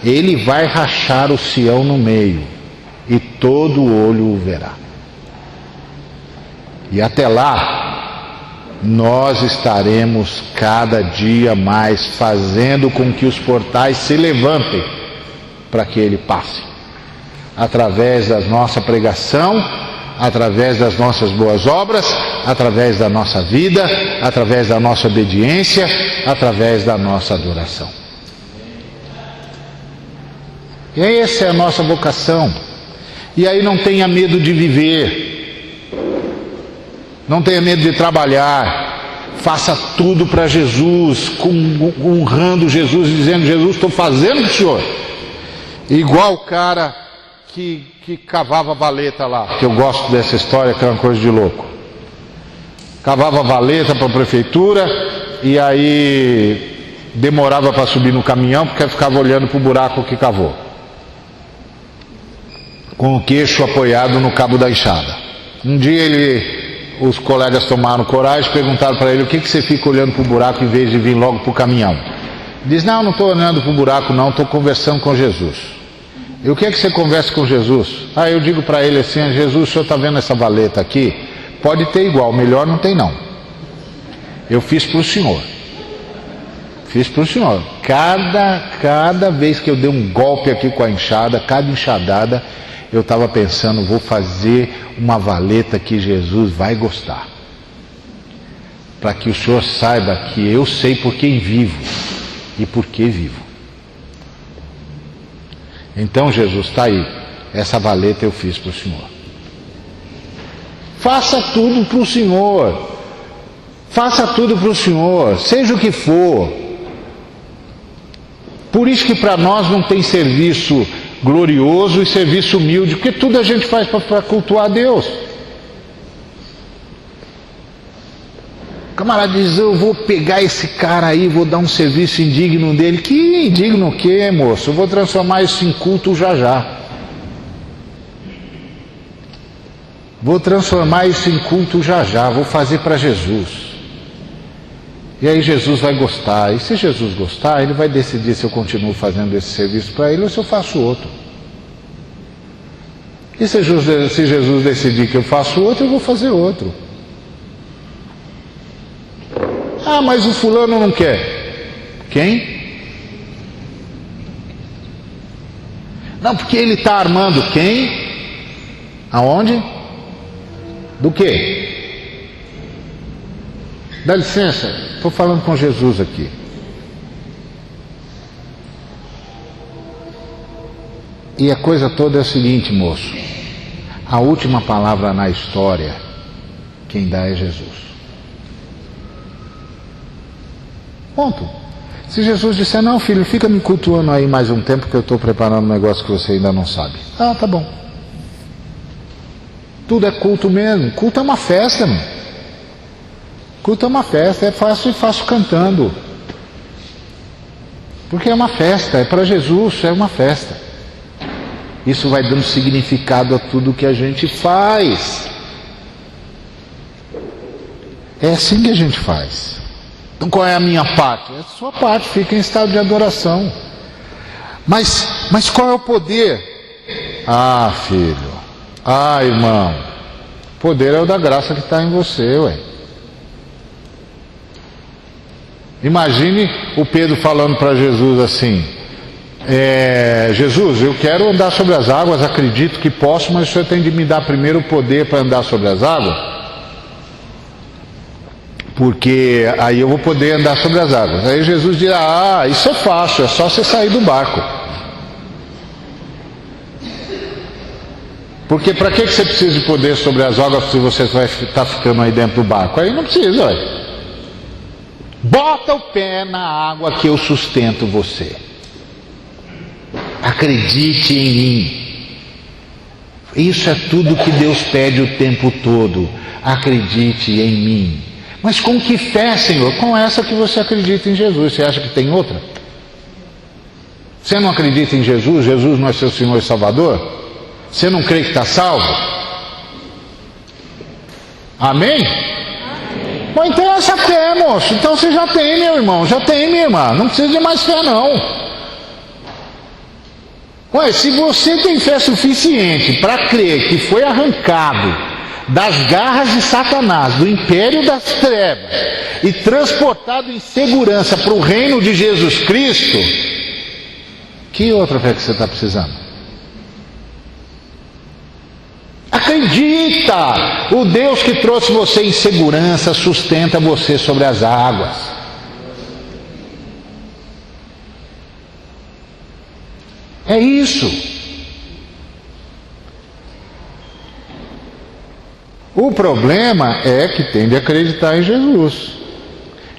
Ele vai rachar o Sião no meio e todo olho o verá. E até lá, nós estaremos cada dia mais fazendo com que os portais se levantem para que ele passe. Através da nossa pregação, através das nossas boas obras, através da nossa vida, através da nossa obediência, através da nossa adoração. E essa é a nossa vocação. E aí não tenha medo de viver. Não tenha medo de trabalhar, faça tudo para Jesus, honrando Jesus e dizendo: Jesus, estou fazendo para o Senhor. Igual o cara que cavava valeta lá, que eu gosto dessa história, que é uma coisa de louco. Cavava valeta para a prefeitura e aí demorava para subir no caminhão porque ficava olhando para o buraco que cavou, com o queixo apoiado no cabo da enxada. Um dia os colegas tomaram coragem e perguntaram para ele: o que você fica olhando para o buraco em vez de vir logo para o caminhão? Diz: não estou olhando para o buraco não, estou conversando com Jesus. E o que é que você conversa com Jesus? Eu digo para ele assim: Jesus, o senhor está vendo essa valeta aqui? Pode ter igual, melhor não tem não. Eu fiz para o senhor. Fiz para o senhor. Cada vez que eu dei um golpe aqui com a enxada, cada enxadada, eu estava pensando: vou fazer uma valeta que Jesus vai gostar, para que o senhor saiba que eu sei por quem vivo e por que vivo. Então, Jesus, está aí, essa valeta eu fiz para o senhor. Faça tudo para o senhor, faça tudo para o senhor, seja o que for. Por isso que para nós não tem serviço glorioso e serviço humilde, porque tudo a gente faz para cultuar a Deus. O camarada diz: eu vou pegar esse cara aí, vou dar um serviço indigno dele. Que indigno o quê, moço? Eu vou transformar isso em culto já já. Vou transformar isso em culto já já, vou fazer para Jesus. E aí Jesus vai gostar, e se Jesus gostar, ele vai decidir se eu continuo fazendo esse serviço para ele ou se eu faço outro. E se Jesus decidir que eu faço outro, eu vou fazer outro. Mas o fulano não quer. Quem? Não, porque ele está armando quem? Aonde? Do quê? Dá licença, estou falando com Jesus aqui. E a coisa toda é o seguinte, moço: a última palavra na história, quem dá é Jesus. Ponto. Se Jesus disser: não, filho, fica me cultuando aí mais um tempo que eu estou preparando um negócio que você ainda não sabe. Tá bom. Tudo é culto mesmo. Culto é uma festa, mano. Culto é uma festa, é fácil e faço cantando. Porque é uma festa, é para Jesus, é uma festa. Isso vai dando significado a tudo que a gente faz. É assim que a gente faz. Então qual é a minha parte? A sua parte, fica em estado de adoração. Mas qual é o poder? Filho. Irmão. O poder é o da graça que está em você, ué. Imagine o Pedro falando para Jesus assim: Jesus, eu quero andar sobre as águas, acredito que posso, mas o Senhor tem de me dar primeiro o poder para andar sobre as águas, porque aí eu vou poder andar sobre as águas. Aí Jesus dirá: isso é fácil, é só você sair do barco. Porque para que você precisa de poder sobre as águas se você vai estar ficando aí dentro do barco? Aí não precisa, ué. Bota o pé na água que eu sustento você. Acredite em mim. Isso é tudo que Deus pede o tempo todo. Acredite em mim. Mas com que fé, Senhor? Com essa que você acredita em Jesus. Você acha que tem outra? Você não acredita em Jesus? Jesus não é seu Senhor e Salvador? Você não crê que está salvo? Amém? Bom, então é essa fé, moço. Então você já tem, meu irmão. Já tem, minha irmã. Não precisa de mais fé, não. Ué, se você tem fé suficiente para crer que foi arrancado das garras de Satanás, do império das trevas, e transportado em segurança para o reino de Jesus Cristo, que outra fé que você está precisando? Acredita! O Deus que trouxe você em segurança sustenta você sobre as águas. É isso. O problema é que tem de acreditar em Jesus.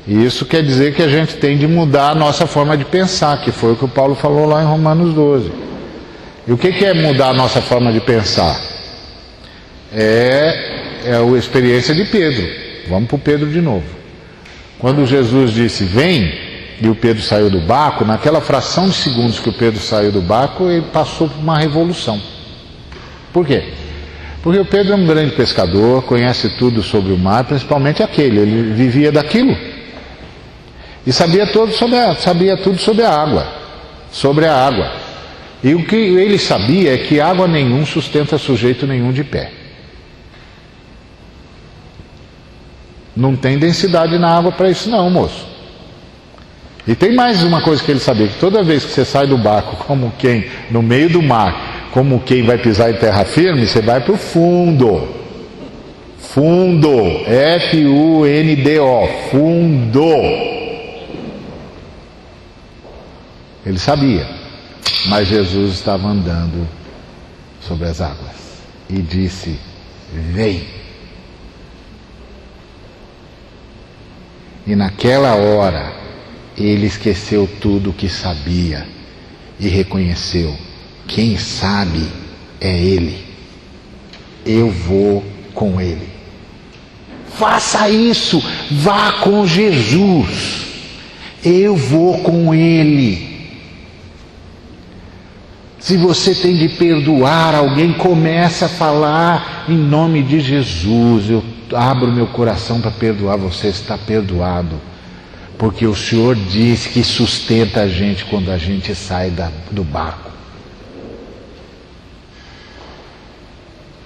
E isso quer dizer que a gente tem de mudar a nossa forma de pensar, que foi o que o Paulo falou lá em Romanos 12. E o que é mudar a nossa forma de pensar? É a experiência de Pedro. Vamos para o Pedro de novo. Quando Jesus disse, vem, e o Pedro saiu do barco, naquela fração de segundos que o Pedro saiu do barco, ele passou por uma revolução. Por quê? Porque o Pedro é um grande pescador, conhece tudo sobre o mar, principalmente aquele, ele vivia daquilo. E sabia tudo sobre a água. E o que ele sabia é que água nenhum sustenta sujeito nenhum de pé. Não tem densidade na água para isso não, moço. E tem mais uma coisa que ele sabia, que toda vez que você sai do barco, como quem, no meio do mar, como quem vai pisar em terra firme, você vai para o fundo. Fundo, F-U-N-D-O, fundo. Ele sabia, mas Jesus estava andando sobre as águas e disse, vem. E naquela hora, ele esqueceu tudo o que sabia e reconheceu, quem sabe é Ele, eu vou com Ele. Faça isso, vá com Jesus, eu vou com Ele. Se você tem de perdoar alguém, comece a falar em nome de Jesus, eu abro meu coração para perdoar você, está perdoado. Porque o Senhor diz que sustenta a gente quando a gente sai do barco.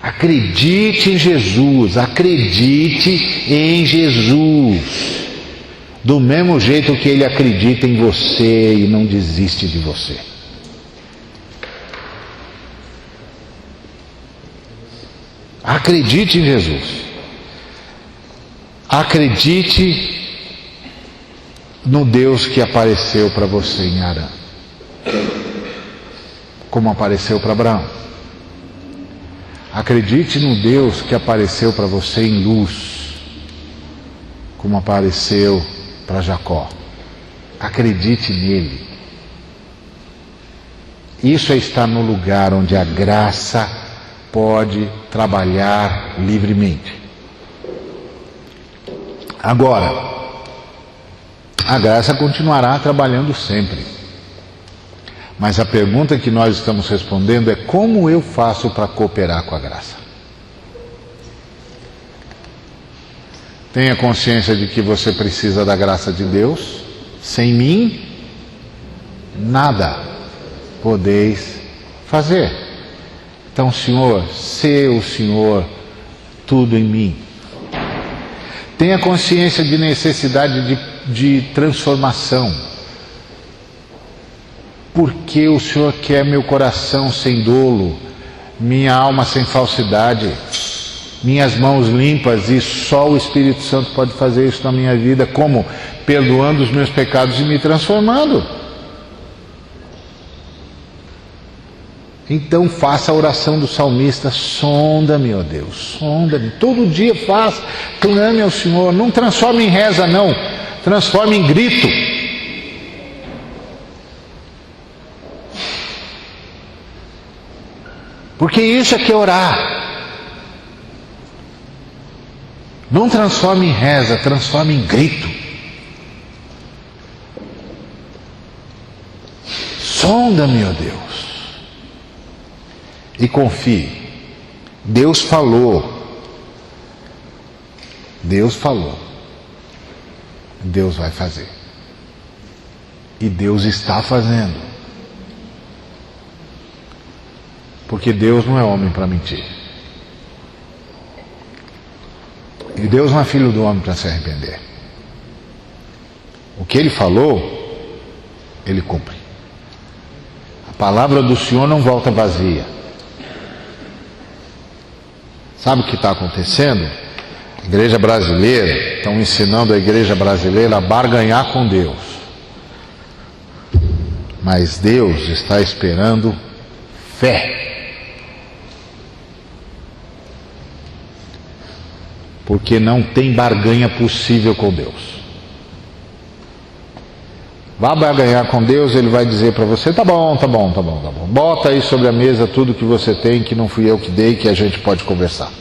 Acredite em Jesus, acredite em Jesus. Do mesmo jeito que Ele acredita em você e não desiste de você. Acredite em Jesus. Acredite no Deus que apareceu para você em Harã, como apareceu para Abraão. Acredite no Deus que apareceu para você em Luz, como apareceu para Jacó. Acredite nele. Isso é estar no lugar onde a graça pode trabalhar livremente. Agora, a graça continuará trabalhando sempre. Mas a pergunta que nós estamos respondendo é como eu faço para cooperar com a graça? Tenha consciência de que você precisa da graça de Deus. Sem mim, nada podeis fazer. Então, Senhor, sê o Senhor tudo em mim. Tenha consciência de necessidade de transformação. Porque o Senhor quer meu coração sem dolo, minha alma sem falsidade, minhas mãos limpas, e só o Espírito Santo pode fazer isso na minha vida. Como? Perdoando os meus pecados e me transformando. Então faça a oração do salmista: sonda-me, ó Deus, sonda-me. Todo dia faça, clame ao Senhor. Não transforme em reza, não, transforme em grito. Porque isso é que é orar. Não transforma em reza, transforma em grito. Sonda-me, ó Deus, e confie. Deus falou. Deus falou. Deus vai fazer. E Deus está fazendo. Porque Deus não é homem para mentir. E Deus não é filho do homem para se arrepender. O que Ele falou, Ele cumpre. A palavra do Senhor não volta vazia. Sabe o que está acontecendo? A igreja brasileira, estão ensinando a igreja brasileira a barganhar com Deus. Mas Deus está esperando fé. Porque não tem barganha possível com Deus. Vá barganhar com Deus, Ele vai dizer para você, tá bom. Bota aí sobre a mesa tudo que você tem, que não fui eu que dei, que a gente pode conversar.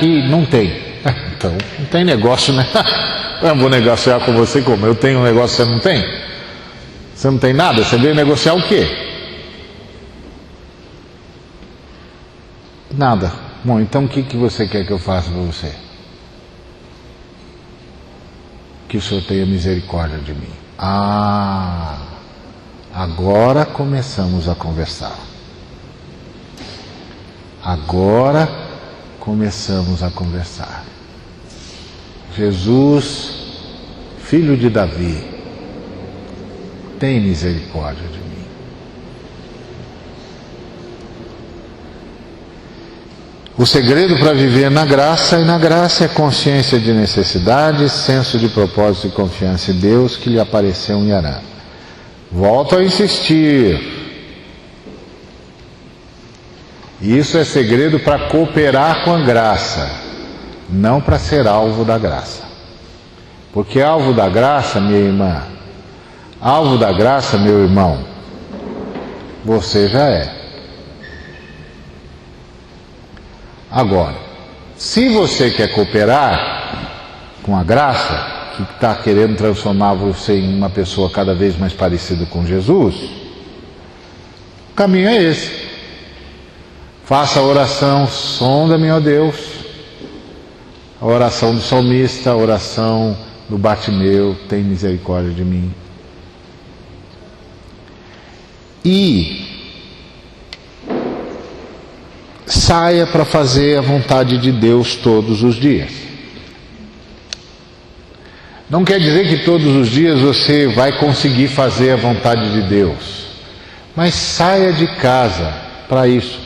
E não tem. Então, não tem negócio, né? Eu vou negociar com você como? Eu tenho um negócio, você não tem? Você não tem nada? Você veio negociar o quê? Nada. Bom, então o que você quer que eu faça para você? Que o Senhor tenha misericórdia de mim. Agora começamos a conversar. Agora começamos a conversar. Jesus, filho de Davi, tem misericórdia de mim. O segredo para viver na graça, e na graça é consciência de necessidade, senso de propósito e confiança em Deus que lhe apareceu em Harã. Volto a insistir. Isso é segredo para cooperar com a graça, não para ser alvo da graça. Porque alvo da graça, minha irmã, alvo da graça, meu irmão, você já é. Agora, se você quer cooperar com a graça, que está querendo transformar você em uma pessoa cada vez mais parecida com Jesus, o caminho é esse. Faça a oração, sonda-me, ó Deus, a oração do salmista, a oração do Bartimeu, tem misericórdia de mim. E saia para fazer a vontade de Deus todos os dias. Não quer dizer que todos os dias você vai conseguir fazer a vontade de Deus, mas saia de casa para isso.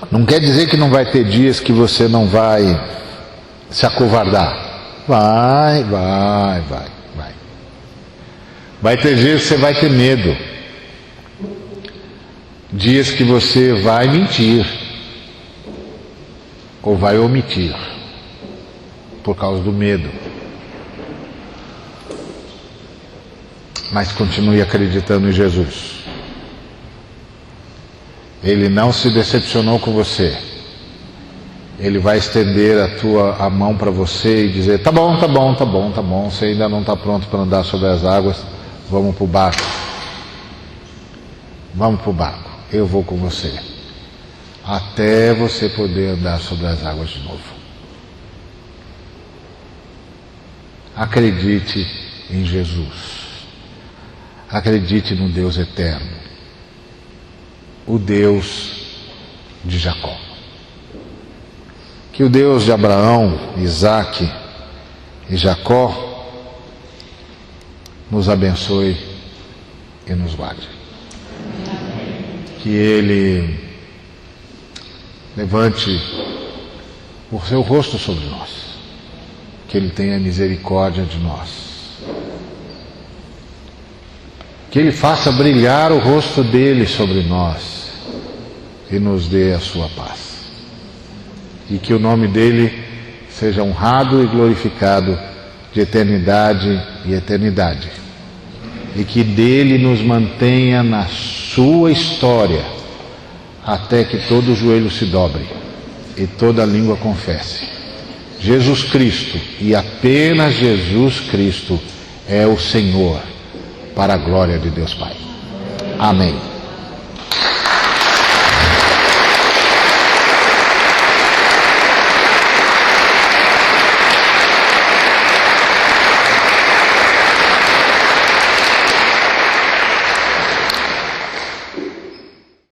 Não quer dizer que não vai ter dias que você não vai se acovardar. Vai. Vai ter dias que você vai ter medo. Dias que você vai mentir. Ou vai omitir. Por causa do medo. Mas continue acreditando em Jesus. Ele não se decepcionou com você. Ele vai estender a mão para você e dizer, tá bom, você ainda não está pronto para andar sobre as águas, vamos para o barco. Vamos para o barco, eu vou com você. Até você poder andar sobre as águas de novo. Acredite em Jesus. Acredite no Deus eterno. O Deus de Jacó. Que o Deus de Abraão, Isaque e Jacó nos abençoe e nos guarde. Que Ele levante o seu rosto sobre nós. Que Ele tenha misericórdia de nós. Que Ele faça brilhar o rosto dele sobre nós e nos dê a sua paz. E que o nome dele seja honrado e glorificado de eternidade e eternidade. E que dele nos mantenha na sua história, até que todo joelho se dobre e toda língua confesse: Jesus Cristo, e apenas Jesus Cristo, é o Senhor, para a glória de Deus Pai. Amém.